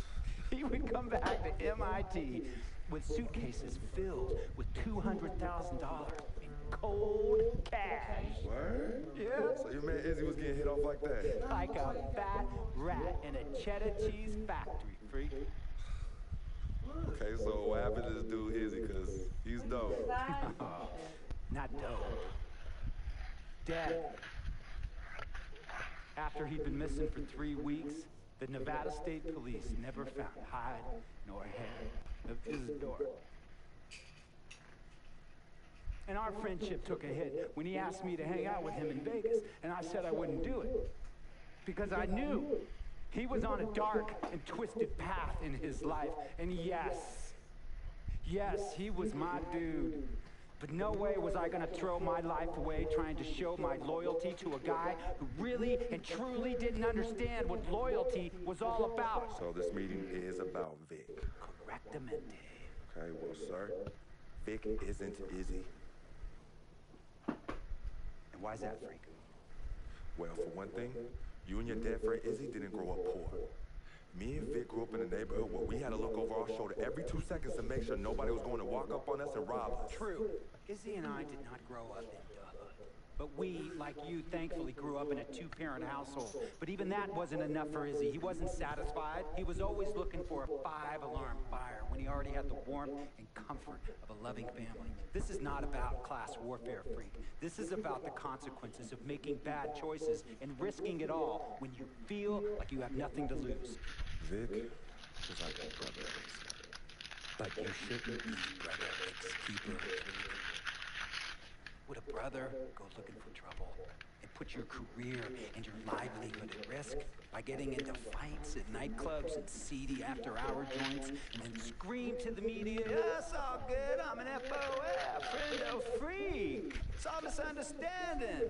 he would come back to MIT with suitcases filled with $200,000 in cold cash. Word? Yeah. So your man Izzy was getting hit off like that? Like a fat rat in a cheddar cheese factory, freak. Okay, so what happened to this dude Izzy? Because he's dope. Not dope. Dead. After he'd been missing for 3 weeks, The Nevada State Police never found hide nor hair of Isidore. And our friendship took a hit when he asked me to hang out with him in Vegas, and I said I wouldn't do it. Because I knew he was on a dark and twisted path in his life. And yes, he was my dude. But no way was I gonna throw my life away trying to show my loyalty to a guy who really and truly didn't understand what loyalty was all about. So this meeting is about Vic. Correctamente. Okay, well, sir, Vic isn't Izzy. And why's that, freak? Well, for one thing, you and your dead friend Izzy didn't grow up poor. Me and Vic grew up in a neighborhood where we had to look over our shoulder every 2 seconds to make sure nobody was going to walk up on us and rob us. True. Izzy and I did not grow up in the hood. But we, like you, thankfully grew up in a 2-parent household. But even that wasn't enough for Izzy. He wasn't satisfied. He was always looking for a 5-alarm fire when he already had the warmth and comfort of a loving family. This is not about class warfare, freak. This is about the consequences of making bad choices and risking it all when you feel like you have nothing to lose. Vic is like a brother. But you shouldn't be brother ex-keeper. Would a brother go looking for trouble and put your career and your livelihood at risk by getting into fights at nightclubs and seedy after-hour joints and then scream to the media, "That's all good, I'm an FOF, friend of freak. It's all misunderstanding.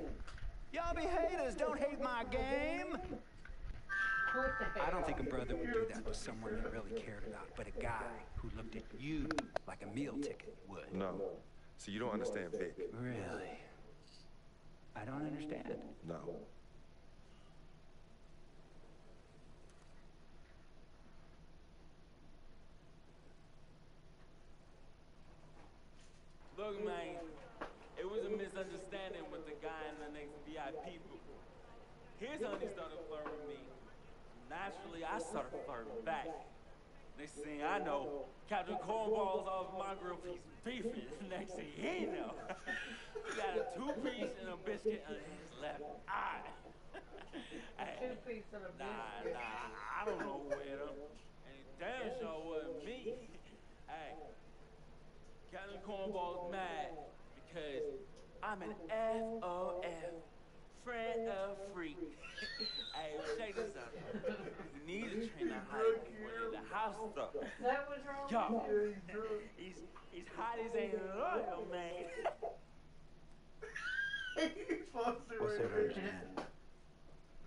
Y'all be haters, don't hate my game." I don't think a brother would do that to someone you really cared about, but a guy who looked at you like a meal ticket would. No. See, you don't understand Vic. Really? I don't understand. No. Look, man, it was a misunderstanding with the guy in the next VIP booth. His honey started flirting with me. Naturally, I started flirting back. Next thing I know, Captain Cornball's off my grill piece beefing. Next thing he know, he got a 2-piece and a biscuit under his left eye. Hey, 2-piece and a biscuit. Nah, I don't know where them. And it damn sure wasn't me. Hey, Captain Cornball's mad because I'm an FOF, friend of freak. Hey, check this out. We need to train that height when in the house stuff. That was wrong. Yo, he's hot as ain't loyal, man. What's there to understand?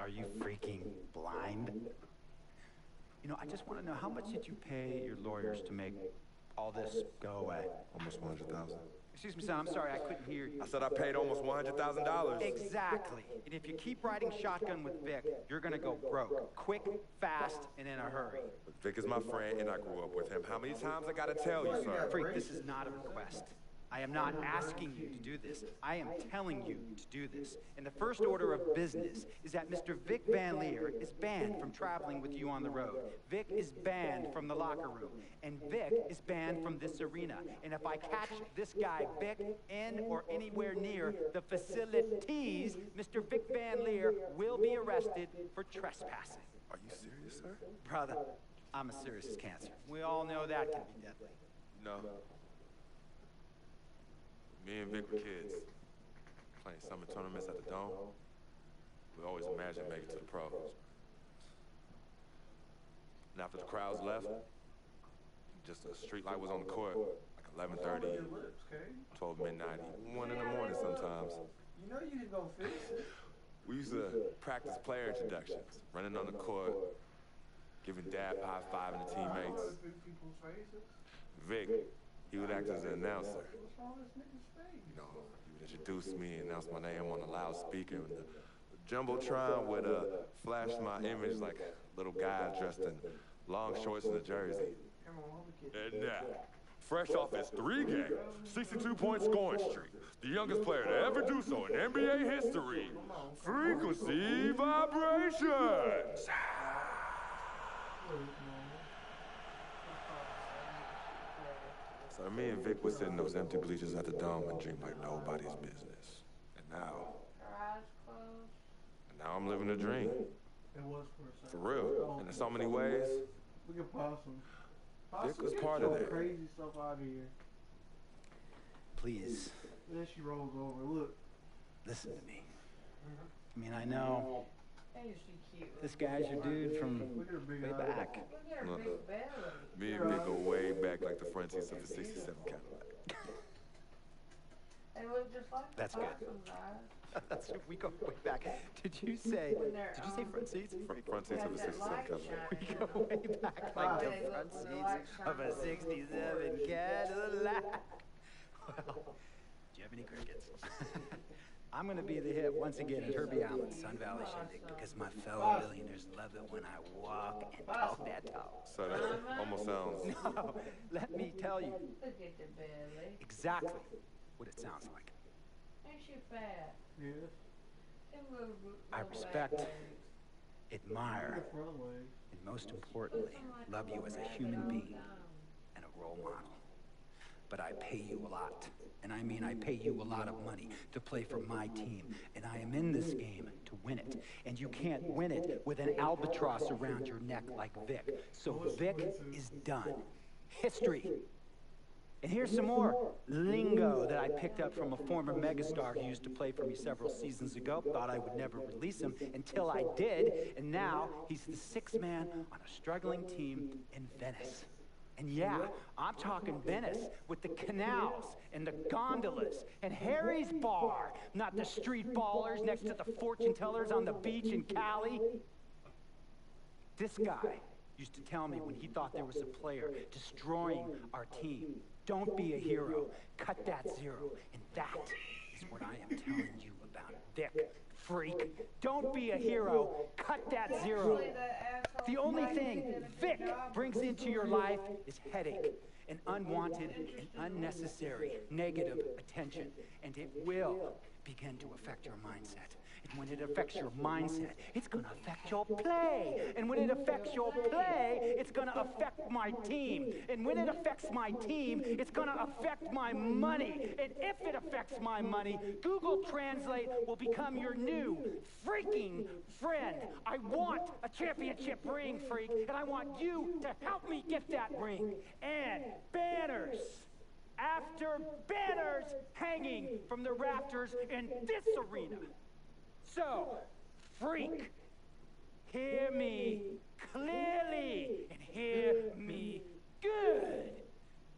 Are you freaking blind? You know, I just want to know, how much did you pay your lawyers to make all this go away? Almost $100,000. Excuse me, son, I'm sorry, I couldn't hear you. I said I paid almost $100,000. Exactly. And if you keep riding shotgun with Vic, you're gonna go broke. Quick, fast, and in a hurry. But Vic is my friend, and I grew up with him. How many times I gotta tell you, sir? Freak, this is not a request. I am not asking you to do this. I am telling you to do this. And the first order of business is that Mr. Vic Van Leer is banned from traveling with you on the road. Vic is banned from the locker room. And Vic is banned from this arena. And if I catch this guy, Vic, in or anywhere near the facilities, Mr. Vic Van Leer will be arrested for trespassing. Are you serious, sir? Brother, I'm as serious as cancer. We all know that can be deadly. No. Me and Vic were kids, playing summer tournaments at the Dome. We always imagined making it to the pros. And after the crowds left, just a street light was on the court, like 11:30, 12 midnight, 1 in the morning sometimes. You know you can go fix it. We used to practice player introductions, running on the court, giving dab high-fiving the teammates. Vic, he would act as an announcer. You know, he would introduce me, announce my name on a loudspeaker, and the Jumbotron would flash my image like a little guy dressed in long shorts and a jersey. And now, fresh off his 3-game, 62-point scoring streak, the youngest player to ever do so in NBA history, Frequency Vibrations! So me and Vic would sit in those empty bleachers at the Dome and drink like nobody's business. And now I'm living a dream. It was for a second. For real. And in so many ways. Look at Possum. Vic was part of that. Crazy stuff out of here. Please. Then she rolls over. Look. Listen to me. I mean, I know this guy's your dude from way back. Me and Vic go way back like the front seats of a 67 Cadillac. It was just like That's good. That's we go way back. Did you say front seats? Front seats of a 67 Cadillac. We go way back like the front seats of a 67 Cadillac. Well, do you have any crickets? I'm going to be the hit once again at Herbie Allen's Sun Valley Shindig because my fellow billionaires love it when I walk and talk that talk. So that almost sounds... No, let me tell you Look at the belly. exactly what it sounds like. Ain't she fat? Yes. I respect, admire, and most importantly, love you as a human being and a role model. But I pay you a lot. And I mean I pay you a lot of money to play for my team. And I am in this game to win it. And you can't win it with an albatross around your neck like Vic. So Vic is done. History. And here's some more lingo that I picked up from a former megastar who used to play for me several seasons ago. Thought I would never release him until I did. And now he's the sixth man on a struggling team in Venice. And yeah, I'm talking Venice with the canals and the gondolas and Harry's bar, not the street ballers next to the fortune tellers on the beach in Cali. This guy used to tell me when he thought there was a player destroying our team, don't be a hero, cut that zero. And that is what I am telling you about Vic. Freak. Don't be a hero. Cut that zero. The only thing Vic brings into your life is headache and unwanted and unnecessary negative attention. And it will begin to affect your mindset. And when it affects your mindset, it's going to affect your play. And when it affects your play, it's going to affect my team. And when it affects my team, it's going to affect my money. And if it affects my money, Google Translate will become your new freaking friend. I want a championship ring, freak, and I want you to help me get that ring. And banners. After banners hanging from the rafters in this arena. So, freak, hear me clearly and hear me good.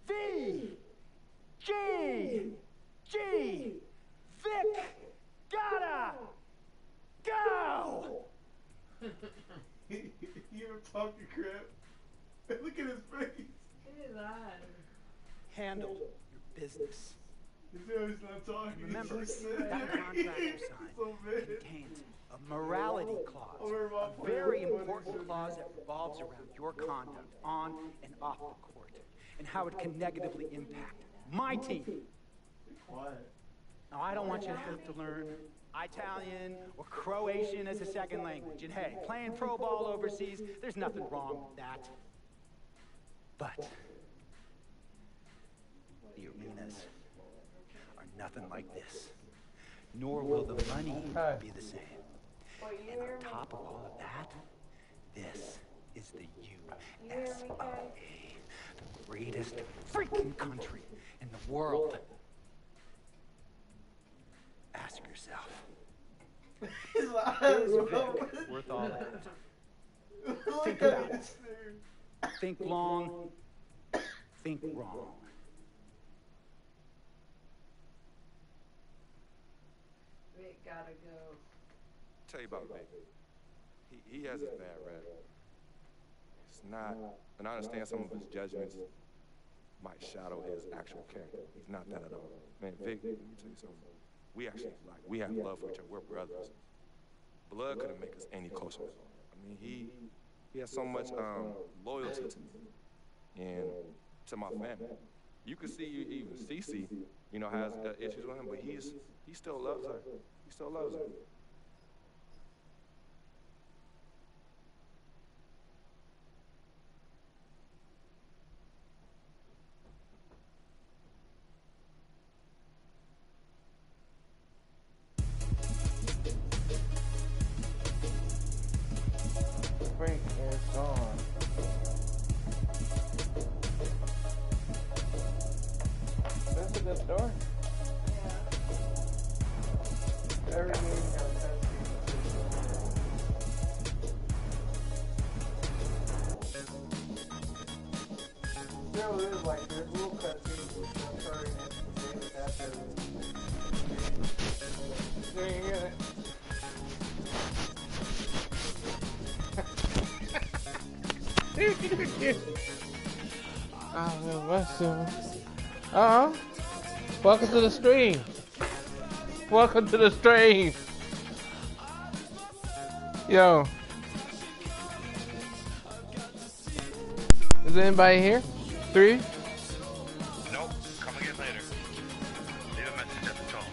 V-G-G, Vic, gotta go! You're talking crap. Look at his face. His eyes. Handle your business. He's not talking. And remember, that contract you signed contains a morality clause, a very important clause that revolves around your conduct on and off the court, and how it can negatively impact my team. Quiet. Now, I don't want you to have to learn Italian or Croatian as a second language. And hey, playing pro ball overseas, there's nothing wrong with that. But the arenas are nothing like this. Nor will the money be the same. And on top of all of that, this is the USA, the greatest freaking country in the world. Ask yourself, is Vic worth all that? Think about it. Think long, think wrong. Vic gotta go. Tell you about Vic. He has his bad rap. It's not, and I understand some of his judgments might shadow his actual character. He's not that at all. Man, Vic, let me tell you something. We actually, we have love for each other. We're brothers. Blood couldn't make us any closer. I mean, he has so much loyalty to me and to my family. You can see even Cece, has issues with him, but he still loves her. He still loves her. really is like this little cutscenes with Curry and Davis after. You ain't hear it. Welcome to the stream. Welcome to the stream. Yo. Is anybody here? 3? Nope. Come again later. Leave a message at the tone.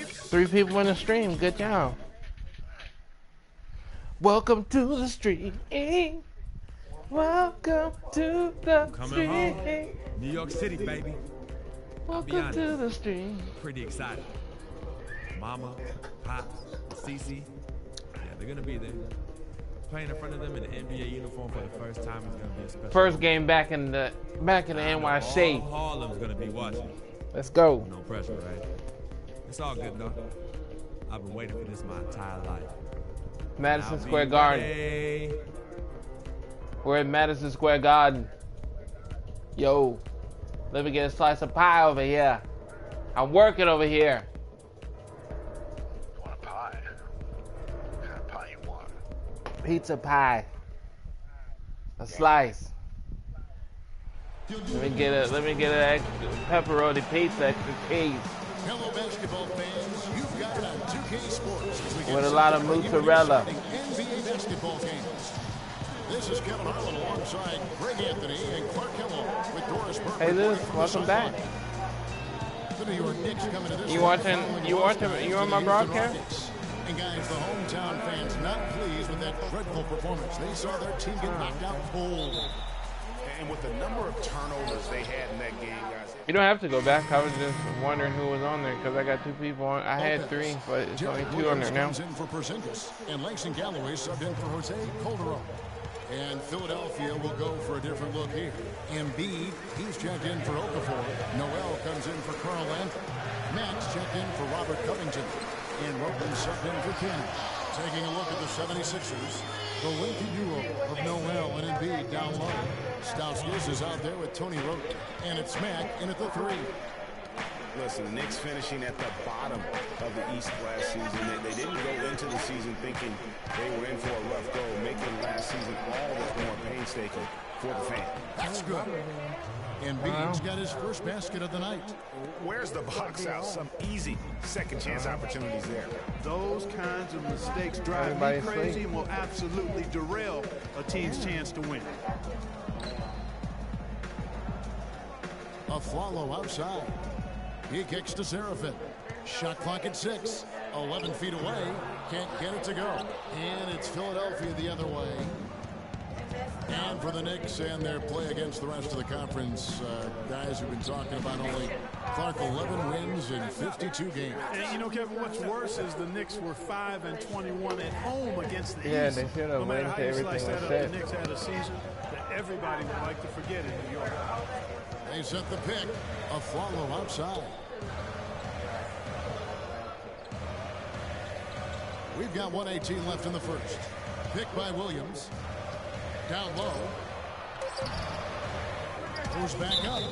3 people in the stream. Good job. Welcome to the stream. Welcome to the stream. Home. New York City, baby. Welcome to the stream. Pretty excited. Mama, Pops, Cece, yeah, they're gonna be there. Playing in front of them in the NBA uniform for the first time is gonna be a special. First game back in the NYC. All Harlem's gonna be watching. Let's go. No pressure, right? It's all good though. I've been waiting for this my entire life. Madison Square Garden. We're at Madison Square Garden. Yo, let me get a slice of pie over here. I'm working over here. You want a pie? What kind of pie you want? Pizza pie. A slice. Let me get a extra pepperoni pizza, extra cheese. Hello, basketball fans. You've got it on 2K Sports. With a lot of mozzarella. NBA basketball games. This is Kevin Harlan alongside Greg Anthony and Clark Kellogg with Doris Burke. Hey, Liz, welcome back. The New York Knicks coming to this. You on my broadcast? And guys, the hometown fans not pleased with that dreadful performance. They saw their team get knocked out cold. And with the number of turnovers they had in that game, guys. You don't have to go back. I was just wondering who was on there because I got 2 people on. I had 3, but it's only 2 on there now. In for Porzingis, and Langston Galloway subbed in for Jose Calderon. And Philadelphia will go for a different look here. Embiid, he's checked in for Okafor. Noel comes in for Carl Anthony. Max checked in for Robert Covington. And Roten subbed in for King. Taking a look at the 76ers, the lengthy duo of Noel and Embiid down low. Stauskas is out there with Tony Roten. And it's Mack in at the 3. Listen, the Knicks finishing at the bottom of the East last season. They didn't go into the season thinking they were in for a rough go, making last season all the more painstaking for the fan. That's good. Embiid's got his first basket of the night. Where's the box out? Some easy second chance opportunities there. Those kinds of mistakes drive me crazy and will absolutely derail a team's chance to win. Afflalo outside. He kicks to Seraphin. Shot clock at 6. 11 feet away. Can't get it to go. And it's Philadelphia the other way. And for the Knicks and their play against the rest of the conference, guys who've been talking about only Clark 11 wins in 52 games. And you know, Kevin, what's worse is the Knicks were 5-21 at home against the East. Yeah, they should have no matter went how to you everything slice that was up, said. the Knicks had a season that everybody would like to forget in New York. They set the pick. Afflalo outside. We've got 1:18 left in the first. Pick by Williams. Down low. Goes back up.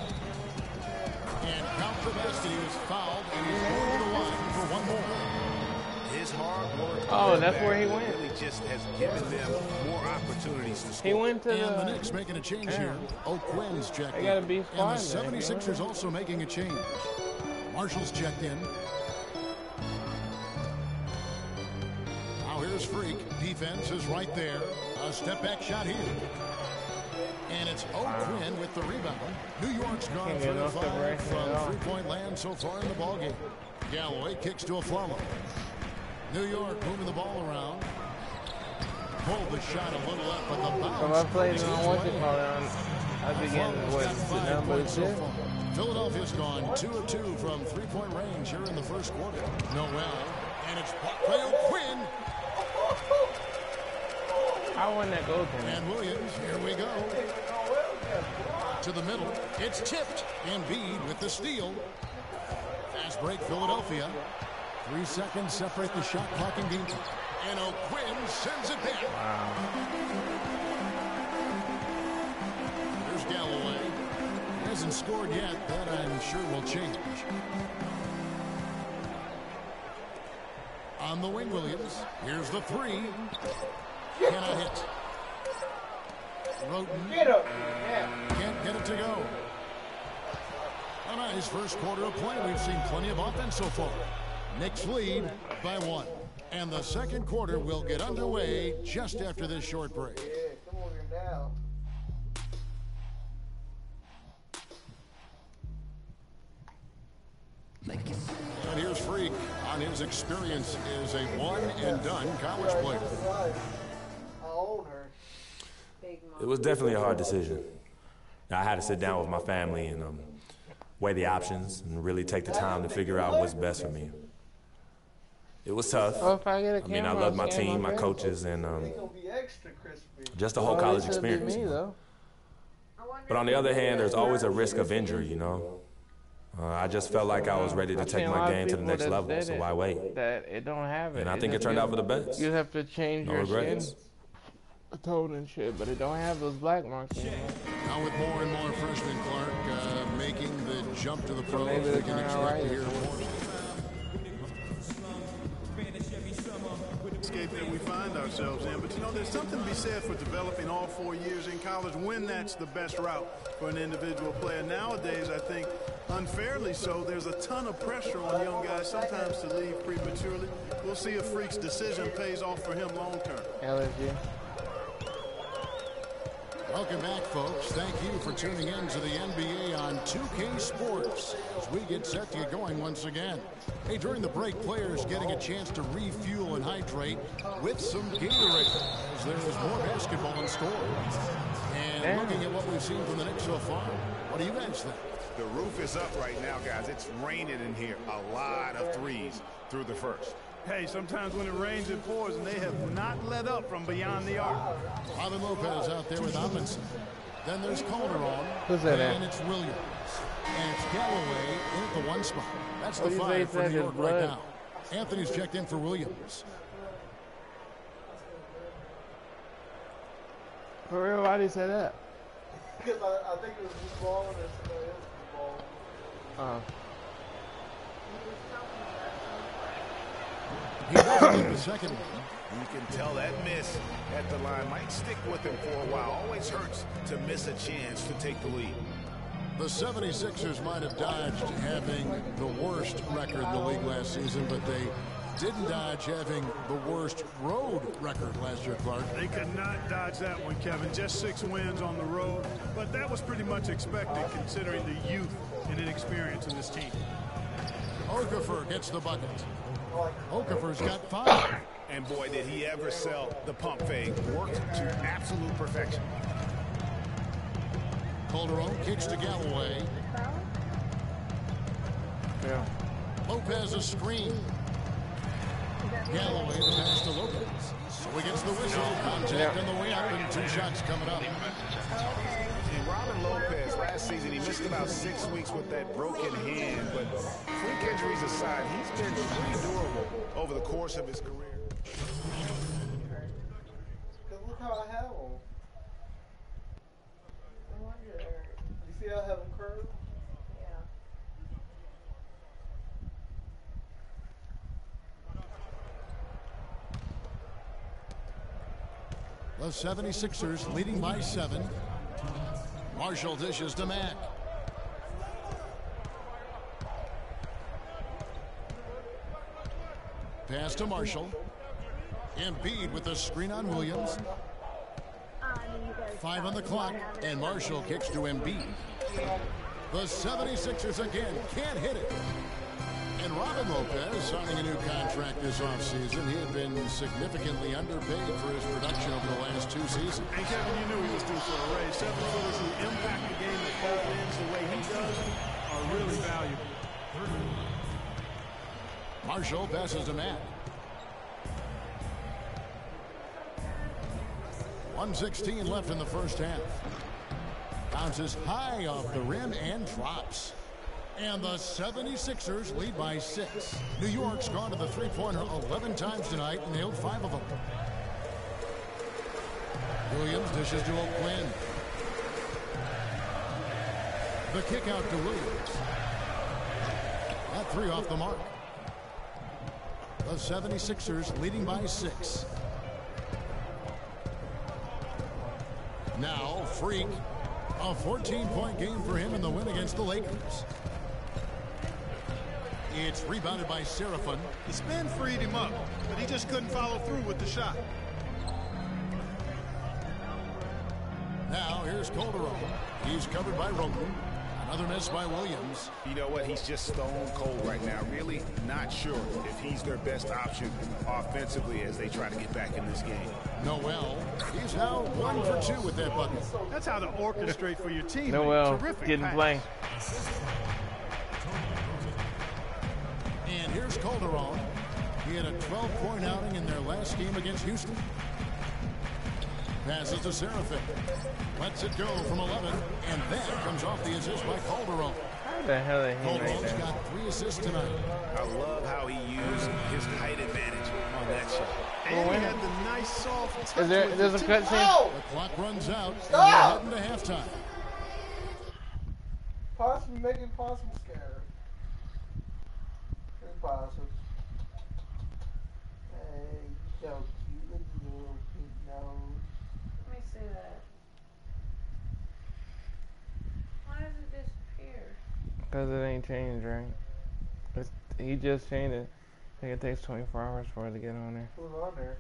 And Count the best. He was fouled, and he's going to the line for one more. His hard work. Oh, that's where he went. Really just has given them more opportunities to score. He went to and the Knicks making a change here. O'Quinn's checked in. They got a beef and the squad there. 76ers also making a change. Marshall's checked in. Now here's Freak. Defense is right there. A step back shot here. And it's O'Quinn with the rebound. New York's gone 3 of 5 from three-point land so far in the ballgame. Galloway kicks to Afflalo. New York moving the ball around. Pulled the shot a little up, but the bounce. So I played on what you call it. I began with the number 2. Philadelphia's gone 2 of 2 from three-point range here in the first quarter. Noel, and it's blocked by O'Quinn. I won that goal to And Williams, here we go. To the middle, it's tipped. Embiid with the steal. Fast break, Philadelphia. 3 seconds separate the shot clock and game clock. And O'Quinn sends it back. Here's Galloway. hasn't scored yet. That I'm sure will change. On the wing, Williams. Here's the three. Cannot hit. Roten can't get it to go. A nice first quarter of play. We've seen plenty of offense so far. Knicks lead by 1. And the second quarter will get underway just after this short break. Yeah, come over here now. And here's Freak on his experience as a one-and-done college player. I own her. It was definitely a hard decision. I had to sit down with my family and weigh the options and really take the time to figure out what's best for me. It was tough. I mean, I love my team, my coaches, and just the whole college experience. But on the other hand, there's always a risk of injury, you know. I just felt like I was ready to take my game to the next level, so why wait? That it don't have it. And I think it turned out for the best. You have to change your skin tone and shit, but it don't have those black marks anymore. Now with more and more freshmen, Clark, making the jump to the pros, we can expect to hear more. That we find ourselves in, but you know, there's something to be said for developing all 4 years in college when that's the best route for an individual player. Nowadays, I think unfairly so, there's a ton of pressure on young guys sometimes to leave prematurely. We'll see if Freak's decision pays off for him long term. LSU. Welcome back, folks. Thank you for tuning in to the NBA on 2K Sports as we get set to get going once again. Hey, during the break, players getting a chance to refuel and hydrate with some Gatorade as there's more basketball in store. And looking at what we've seen from the Knicks so far, what do you guys think? The roof is up right now, guys. It's raining in here. A lot of threes through the first. Hey, sometimes when it rains, it pours, and they have not let up from beyond the arc. Robin Lopez out there with Amundsen. Then there's Calderon. Who's that and it's Williams. And it's Galloway in at the 1 spot. That's the 5 for New York right now. Anthony's checked in for Williams. For real, why did he say that? Because I think it was just ball and somebody else was ball. He doesn't get the second one. You can tell that miss at the line might stick with him for a while. Always hurts to miss a chance to take the lead. The 76ers might have dodged having the worst record in the league last season, but they didn't dodge having the worst road record last year, Clark. They could not dodge that one, Kevin. Just 6 wins on the road, but that was pretty much expected considering the youth and inexperience in this team. Okafor gets the bucket. Okafor's got 5. And boy, did he ever sell the pump fake. Worked to absolute perfection. Calderon kicks to Galloway. Yeah. Lopez a screen. Galloway the pass to Lopez. So he gets the whistle. Contact on the way up and 2 shots coming up. And Robin Lopez, last season, he missed about 6 weeks with that broken hand. But freak injuries aside, he's been pretty durable over the course of his career. Look how I have them. You see how I have them curved? The 76ers leading by 7. Marshall dishes to Mack. Pass to Marshall. Embiid with the screen on Williams. 5 on the clock, and Marshall kicks to Embiid. The 76ers again can't hit it. And Robin Lopez signing a new contract this offseason. He had been significantly underpaid for his production over the last 2 seasons. And Kevin, you knew he was due for a raise. 7-footers who impact the game at both ends the way he does are really valuable. Marshall passes to Matt. 1:16 left in the first half. Bounces high off the rim and drops. And the 76ers lead by 6. New York's gone to the three-pointer 11 times tonight and nailed 5 of them. Williams dishes to O'Quinn. The kick out to Williams. That 3 off the mark. The 76ers leading by 6. Now, Freak. A 14-point game for him in the win against the Lakers. It's rebounded by Seraphin. The spin freed him up, but he just couldn't follow through with the shot. Now, here's Calderon. He's covered by Rogan. Another miss by Williams. You know what? He's just stone cold right now. Really not sure if he's their best option offensively as they try to get back in this game. Noel, he's now 1 for 2 with that bucket. That's how to orchestrate for your team. Noel, Terrific didn't pass. play. And here's Calderon. He had a 12-point outing in their last game against Houston. Passes to Seraphin. Lets it go from 11. And that comes off the assist by Calderon. How the hell did he make Calderon's that? got 3 assists tonight. I love how he used his height advantage on that shot. And he had the nice soft touch. There's a cut scene? The clock runs out. And we're heading to halftime. Possibly making possible scatter. Impossible. Hey, so cute. Look at your little pink nose. Let me see that. Why does it disappear? Because it ain't changed, right? He just changed it. I think it takes 24 hours for it to get on there. Who's on there?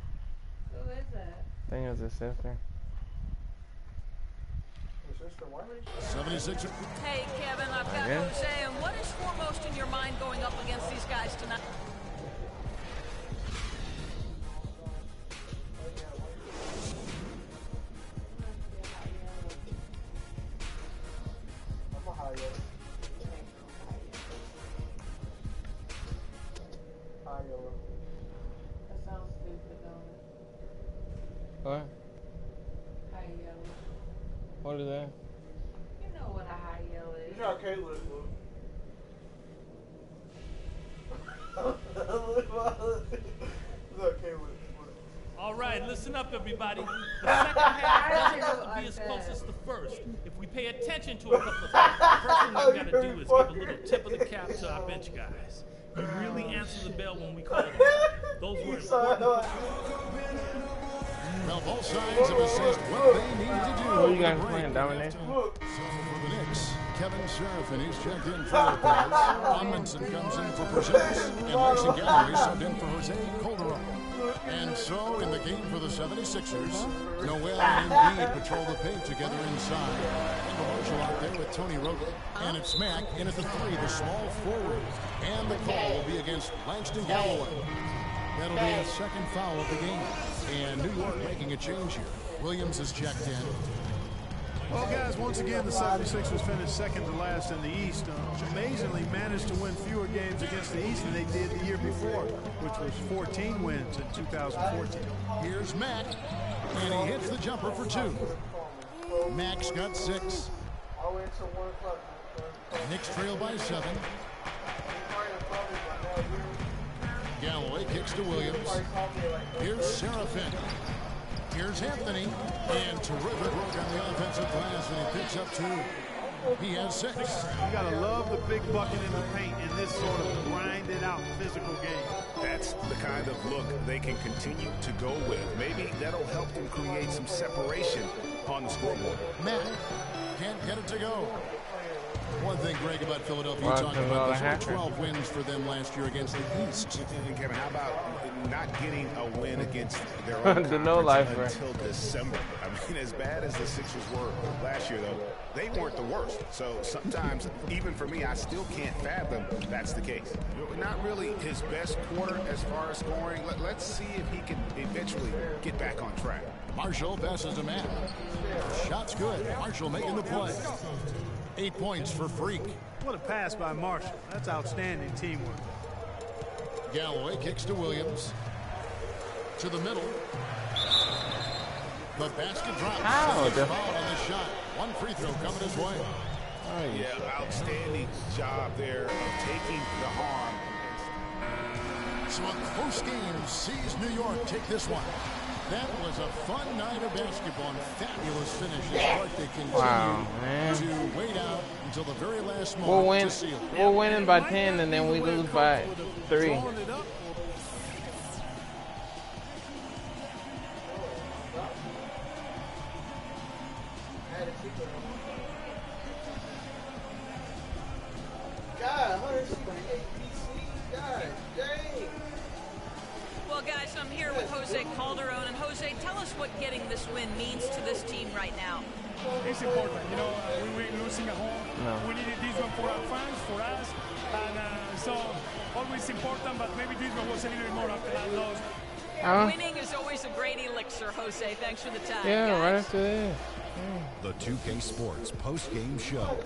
Who is that? I think it was his sister. Your sister what? 76er. Hey, Kevin, I've got Yeah. Jose, and what is foremost in your mind going up against these guys tonight? I'm a high yellow. High yellow. That sounds stupid, don't it? What? High yellow. What is that? You know what a high yellow is. You know how Kayla is, Lou. Look, Kayla. All right, listen up, everybody. The second half doesn't have to be as close as the first. If we pay attention to a couple of things, the first thing we've got to do is give a little tip of the cap to our bench guys. You really answer the bell when we call them. Those were important. Well, both sides have assessed what they need to do. Oh, you guys playing domination? So for the Knicks, Kevin Seraphin, he's checked in for Lopez. Amundsen comes in for Porzingis. And Mason Galloway subbed in for Jose Calderon. And so, in the game for the 76ers, Noel and Embiid patrol the paint together inside. And Marshall out there with Tony Rogan. And it's Mack in at the 3, the small forward. And the call will be against Langston Galloway. That'll be his second foul of the game. And New York making a change here. Williams is checked in. Well, guys, once again, the 76ers finished second to last in the East. Amazingly managed to win fewer games against the East than they did the year before, which was 14 wins in 2014. Here's Mack, and he hits the jumper for 2. Mack's got 6. Knicks trail by 7. Galloway kicks to Williams. Here's Seraphin. Here's Anthony. And terrific work on the offensive glass, and he picks up 2. He has 6. You got to love the big bucket in the paint in this sort of grinded out physical game. That's the kind of look they can continue to go with. Maybe that'll help them create some separation on the scoreboard. Matt can't get it to go. One thing, Greg, about Philadelphia, you talked about this, only 12 wins for them last year against the East. And Kevin, how about not getting a win against their own The no life, until December? I mean, as bad as the Sixers were last year, though, they weren't the worst. So sometimes, even for me, I still can't fathom that's the case. Not really his best quarter as far as scoring. Let's see if he can eventually get back on track. Marshall passes to Matt. Shot's good. Marshall making the play. 8 points for Freak. What a pass by Marshall. That's outstanding teamwork. Galloway kicks to Williams. To the middle. The basket drops. Ow, Foul on the shot. One free throw coming his way. Yeah, outstanding job there of taking the harm. So a close game sees New York take this one. That was a fun night of basketball and fabulous finishes. But they continue to wait out until the very last moment to seal. We're winning by 10 and then we lose by 3. Well, guys, I'm here with Jose Calderon. And Jose, tell us what getting this win means to this team right now. It's important. You know, we were losing at home. We needed this one for our fans, for us. And so, always important, but maybe this one was a little bit more after that loss. Winning is always a great elixir, Jose. Thanks for the time, yeah, guys. Right after this. The 2K Sports post-game show.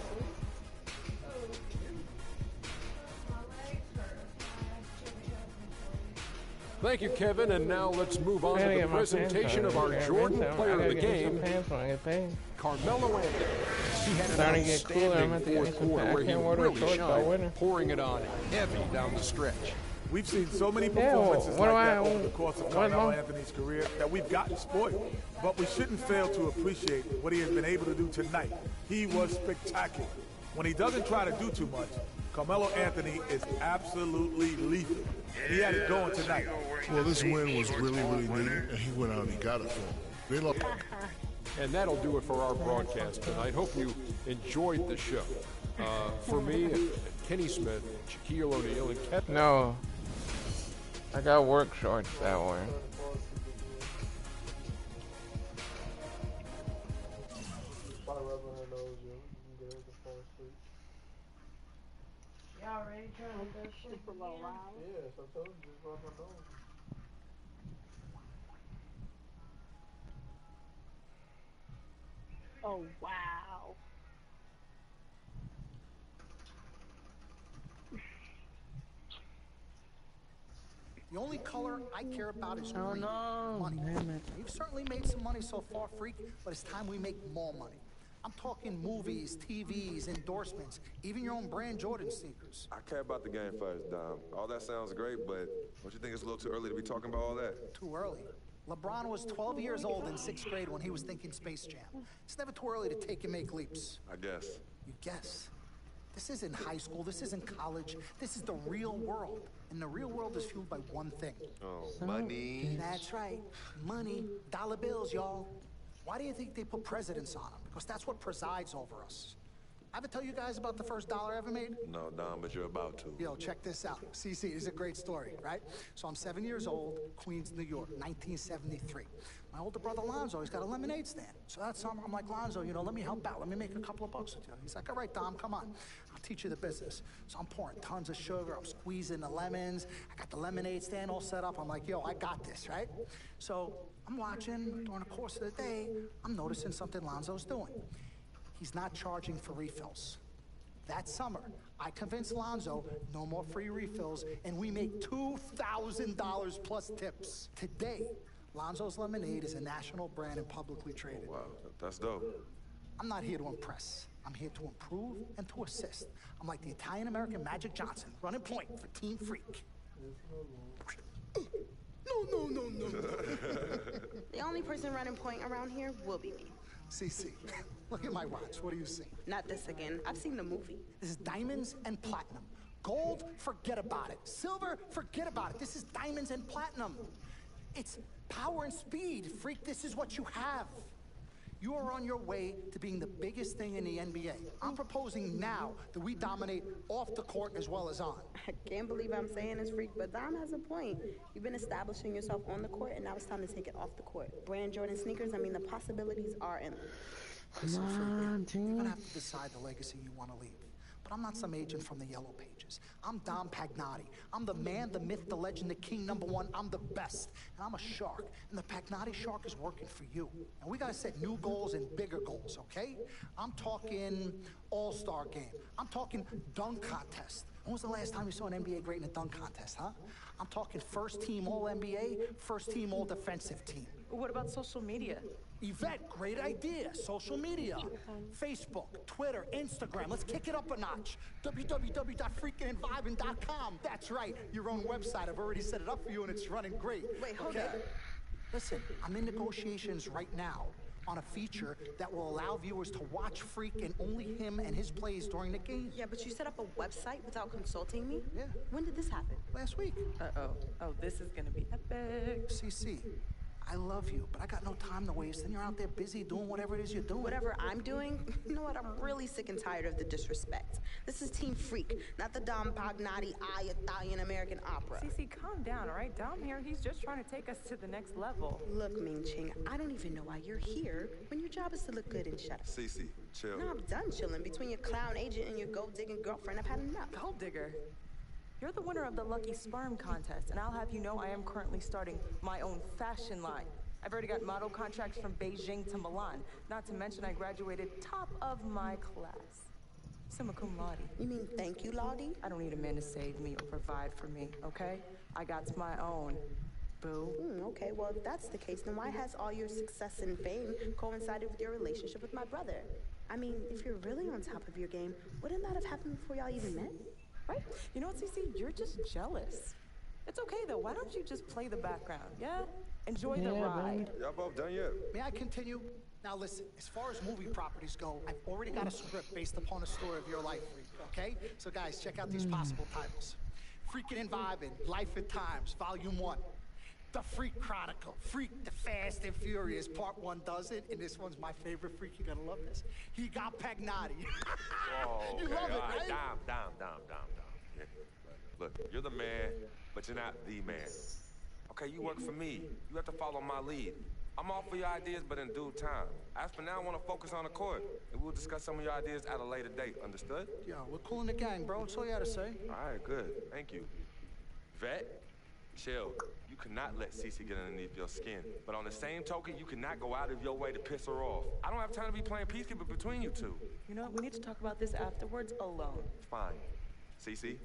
Thank you, Kevin. And now let's move on to the presentation of our Jordan Player of the Game, Carmelo Anthony. He had an outstanding fourth quarter where he really shined, pouring it on heavy down the stretch. We've seen so many performances like that over the course of Carmelo Anthony's career that we've gotten spoiled. But we shouldn't fail to appreciate what he has been able to do tonight. He was spectacular. When he doesn't try to do too much, Carmelo Anthony is absolutely lethal. And he had it going tonight. Well, this win was really, really needed, and he went out and he got it for him. They love And that'll do it for our broadcast tonight. Hope you enjoyed the show. For me, and Kenny Smith, Shaquille O'Neal, and Kevin. No. I got work shorts that way. Y'all ready to try to go super low round? Yes, I told you, just rub my nose. Oh, wow. The only color I care about is Oh green. no, Money. damn it. We've certainly made some money so far, Freak, but it's time we make more money. I'm talking movies, TVs, endorsements, even your own brand Jordan sneakers. I care about the game first, Dom. All that sounds great, but don't you think it's a little too early to be talking about all that? Too early. LeBron was 12 years old in 6th grade when he was thinking Space Jam. It's never too early to take and make leaps. I guess. You guess. This isn't high school, this isn't college, this is the real world. And the real world is fueled by one thing. Oh, money. That's right. Money. Dollar bills, y'all. Why do you think they put presidents on them? Because that's what presides over us. I ever tell you guys about the first dollar I ever made? No, Dom, but you're about to. Yo, check this out. CC, this is a great story, right? So I'm 7 years old, Queens, New York, 1973. My older brother Lonzo, he's got a lemonade stand. So that summer, I'm like, Lonzo, you know, let me help out. Let me make a couple of bucks with you. He's like, all right, Dom, come on. I'll teach you the business. So I'm pouring tons of sugar. I'm squeezing the lemons. I got the lemonade stand all set up. I'm like, yo, I got this, right? So I'm watching during the course of the day. I'm noticing something Lonzo's doing. He's not charging for refills. That summer, I convinced Lonzo no more free refills, and we make $2,000 plus tips. Today, Lonzo's Lemonade is a national brand and publicly traded. Oh, wow, that's dope. I'm not here to impress. I'm here to improve and to assist. I'm like the Italian-American Magic Johnson, running point for Team Freak. No. The only person running point around here will be me. CC, look at my watch. What do you see? Not this again. I've seen the movie. This is diamonds and platinum. Gold, forget about it. Silver, forget about it. This is diamonds and platinum. It's power and speed. Freak, this is what you have. You are on your way to being the biggest thing in the NBA. I'm proposing now that we dominate off the court as well as on. I can't believe I'm saying this, Freak, but Dom has a point. You've been establishing yourself on the court, and now it's time to take it off the court. Brand Jordan sneakers, I mean, the possibilities are endless. Listen, Freak, you're gonna have to decide the legacy you want to leave. But I'm not some agent from the Yellow Pages. I'm Dom Pagnotti. I'm the man, the myth, the legend, the king, #1. I'm the best. And I'm a shark. And the Pagnotti shark is working for you. And we gotta set new goals and bigger goals, okay? I'm talking all-star game. I'm talking dunk contest. When was the last time you saw an NBA great in a dunk contest, huh? I'm talking first team All-NBA, first team All-Defensive team. What about social media? Yvette, great idea. Social media. Facebook, Twitter, Instagram. Let's kick it up a notch. www.freakingandvibing.com. That's right. Your own website. I've already set it up for you and it's running great. Wait, hold okay? on. Listen, I'm in negotiations right now on a feature that will allow viewers to watch Freak and only him and his plays during the game. Yeah, but you set up a website without consulting me? Yeah. When did this happen? Last week. Uh-oh. Oh, this is gonna be epic. CC, I love you, but I got no time to waste, and you're out there busy doing whatever it is you're doing. Whatever I'm doing, you know what? I'm really sick and tired of the disrespect. This is Team Freak, not the Dom Pagnotti Italian-American opera. Cece, calm down, all right? Dom here, he's just trying to take us to the next level. Look, Ming Ching, I don't even know why you're here when your job is to look good and shut up. Cece, chill. No, I'm done chilling. Between your clown agent and your gold-digging girlfriend, I've had enough. Gold digger? You're the winner of the Lucky Sperm contest, and I'll have you know I am currently starting my own fashion line. I've already got model contracts from Beijing to Milan, not to mention I graduated top of my class. Summa cum laude. You mean thank you, Laude? I don't need a man to save me or provide for me, okay? I got my own. Boo. Okay, well, if that's the case, then why has all your success and fame coincided with your relationship with my brother? I mean, if you're really on top of your game, wouldn't that have happened before y'all even met? Right? You know what, Cece? You're just jealous. It's okay, though. Why don't you just play the background, yeah? Enjoy the ride. Y'all both done yet? May I continue? Now listen, as far as movie properties go, I've already got a script based upon a story of your life, Freak, okay? So guys, check out these possible titles. Freakin' and Vibin', Life at Times, Volume 1. The Freak Chronicle, Freak the Fast and Furious, Part 1 does it, and this one's my favorite, Freak, you're gonna love this. He got Pagnotti. Whoa, You okay, love it, all right? Down. Yeah. Look, you're the man, but you're not the man. Okay, you work for me. You have to follow my lead. I'm all for your ideas, but in due time. As for now, I want to focus on the court, and we'll discuss some of your ideas at a later date. Understood? Yo, we're cool in the gang, bro. That's all you had to say. All right, good. Thank you. Vet, chill. You cannot let Cece get underneath your skin. But on the same token, you cannot go out of your way to piss her off. I don't have time to be playing peacekeeper between you two. You know what? We need to talk about this afterwards alone. Fine. Cece,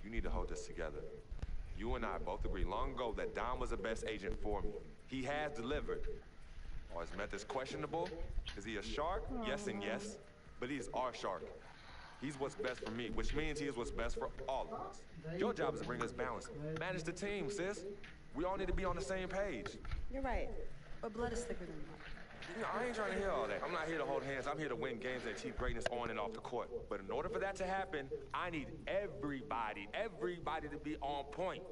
you need to hold this together. You and I both agreed long ago that Dom was the best agent for me. He has delivered. Are his methods questionable? Is he a shark? Yes and yes. But he's our shark. He's what's best for me, which means he is what's best for all of us. Your job is to bring us balance. Manage the team, sis. We all need to be on the same page. You're right. But blood is thicker than water. You know, I ain't trying to hear all that. I'm not here to hold hands. I'm here to win games and achieve greatness on and off the court. But in order for that to happen, I need everybody to be on point.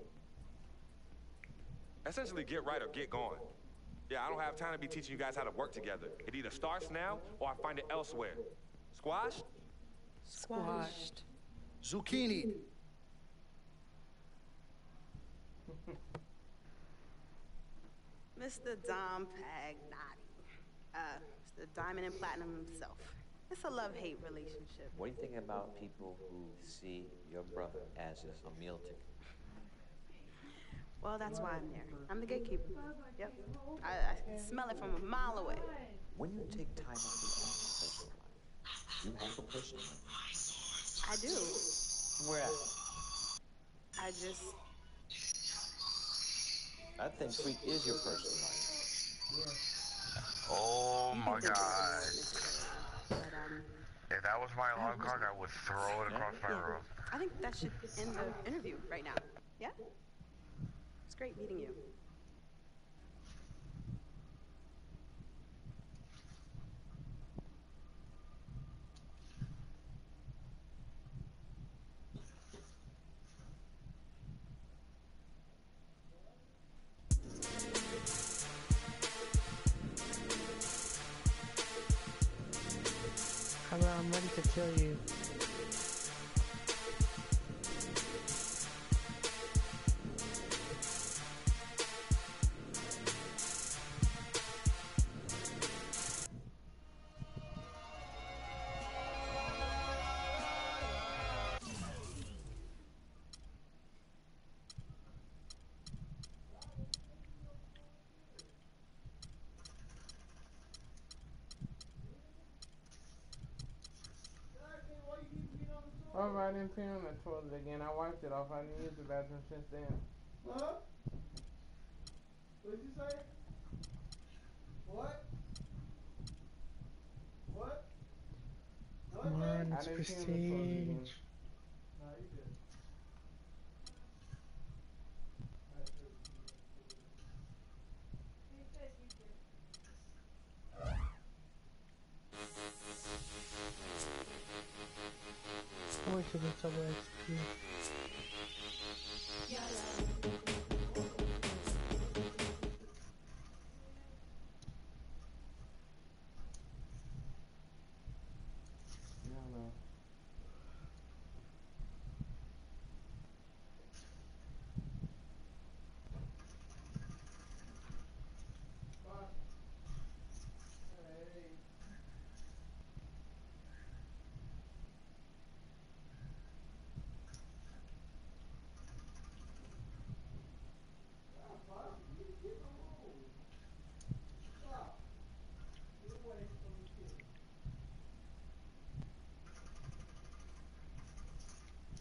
Essentially, get right or get gone. Yeah, I don't have time to be teaching you guys how to work together. It either starts now or I find it elsewhere. Squashed? Squashed. Zucchini. Mr. Dom Pagnotti. Mr. Diamond and Platinum himself. It's a love-hate relationship. What do you think about people who see your brother as just a meal ticket? Well, that's why I'm there. I'm the gatekeeper. Yep. I smell it from a mile away. When you take time off your own personal life, you have a personal life. I do. Where at? I think Freak is your personal life. Oh my God. If that was my alarm clock, I would throw it across my room. I think that should end the interview right now. Yeah? It's great meeting you. Hello, I'm ready to kill you. Oh, I didn't pee on the toilet again. I wiped it off. I didn't use the bathroom since then. Huh? What did you say? What? What? Come on, it's prestige. Nah, you good. to this over XP.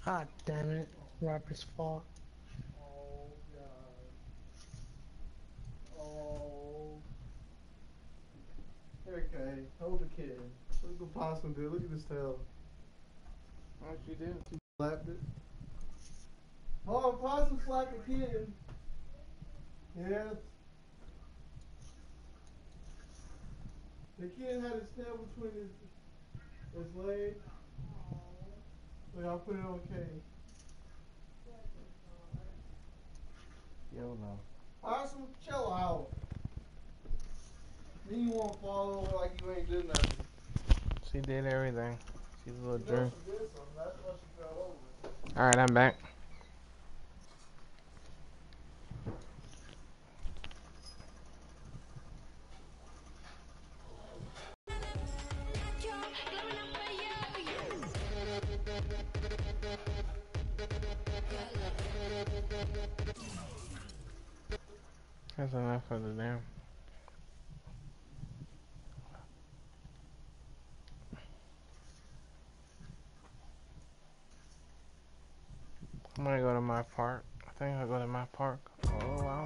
Ah, damn it. Robert's fault. Oh, God. Oh. Okay, hold the kid. Look what the possum did. Look at his tail. What'd you do? He slapped it. Oh, possum slapped the kid. Yes. The kid had his tail between his legs. Look, I'll put it on cane. YOLO. Possum, chill out. Then you won't fall over like you ain't did nothing. She did everything. She's a little She jerk. did something. That's why she fell over. Alright, I'm back. That's enough of the damn. I'm gonna go to my park. I think I'll go to my park. Oh wow.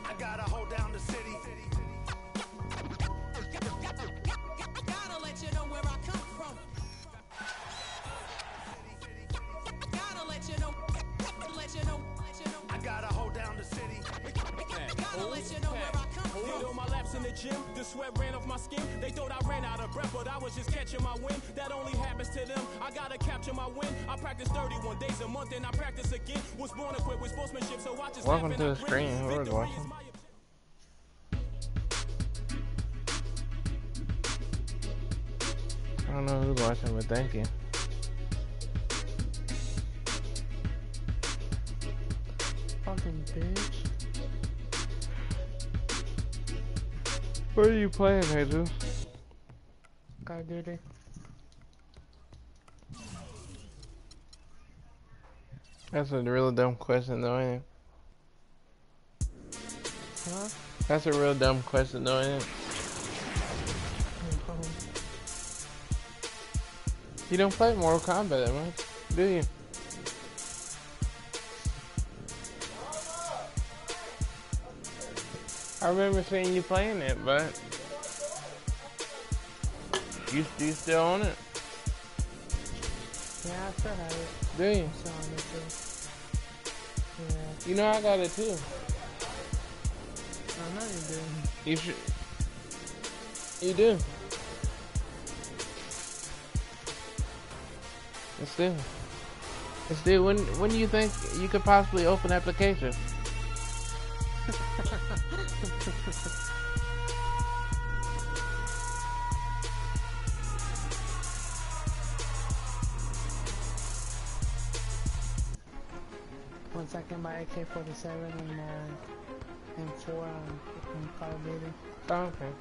I gotta hold down the city. Gotta let you know where I come from. Gotta let you know. I gotta hold down the city. Gotta let you know where I come from. Did all my laps in the gym, the sweat ran off my skin. They thought I ran out of breath, but I was just catching my wind. That only happens to them. I gotta capture my win. I practice 31 days a month and I practice again. Was born equipped with sportsmanship, so I just Welcome to the screen. Who is watching? I don't know who's watching, but thank you. Fucking bitch. What are you playing, Jesus? Call of Duty. That's a real dumb question, though, ain't it? Huh? That's a real dumb question, though, ain't it? You don't play Mortal Kombat that much, do you? I remember seeing you playing it, but you still own it? Yeah, I still have it. Do you? I'm still on it too. Yeah. You know I got it too. I know you do. You should. You do. Let's do. When do you think you could possibly open application? Once I can buy AK-47 and M4 on Call of Duty. Oh, okay.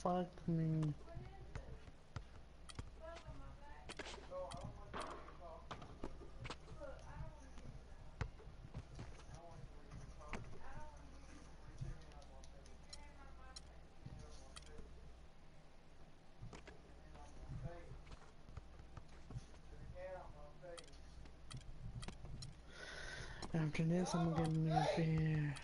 Fuck me. After this, I'm gonna get me a beer.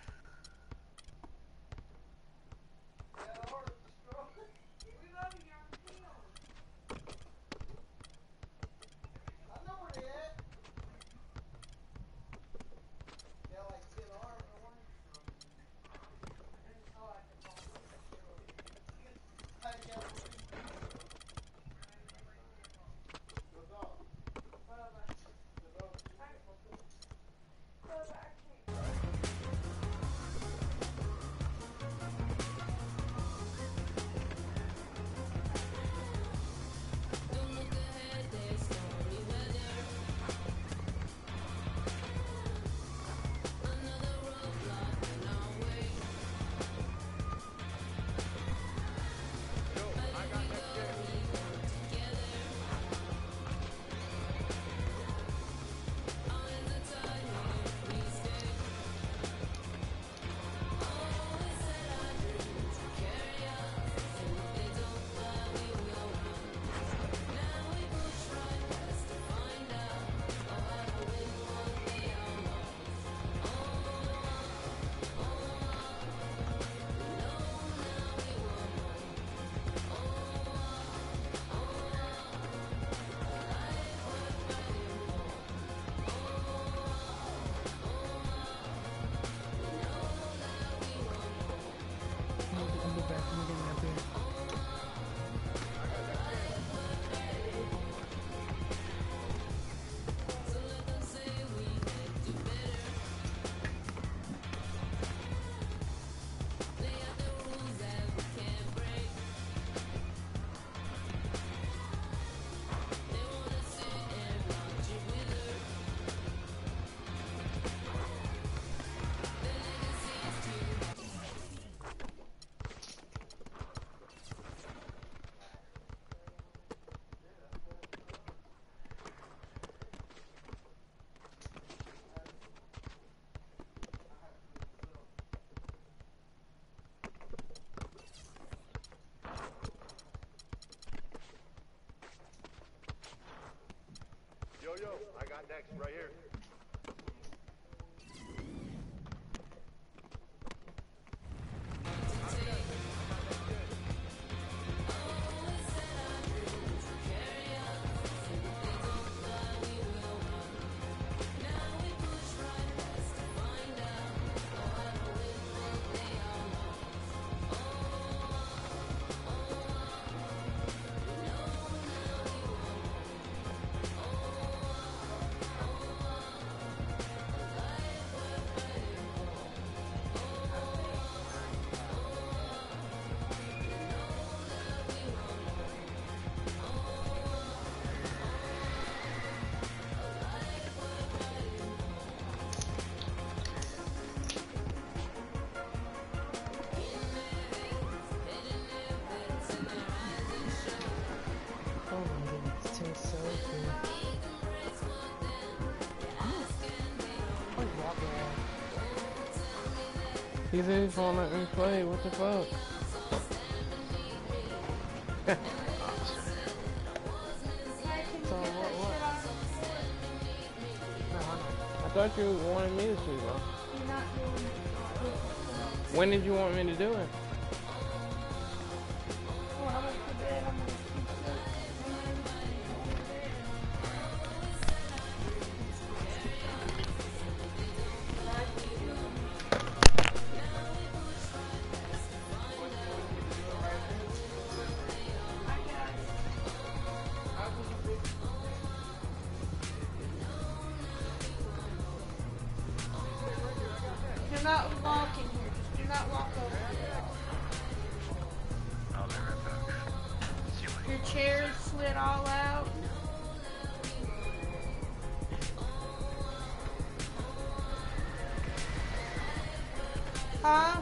Yo, I got next right here. He said he's gonna let me play. What the fuck? So what? I thought you wanted me to sleep, bro. When did you want me to do it? Do not walk in here. Just do not walk over here. I'll be right back. Your chairs slid all out. Huh?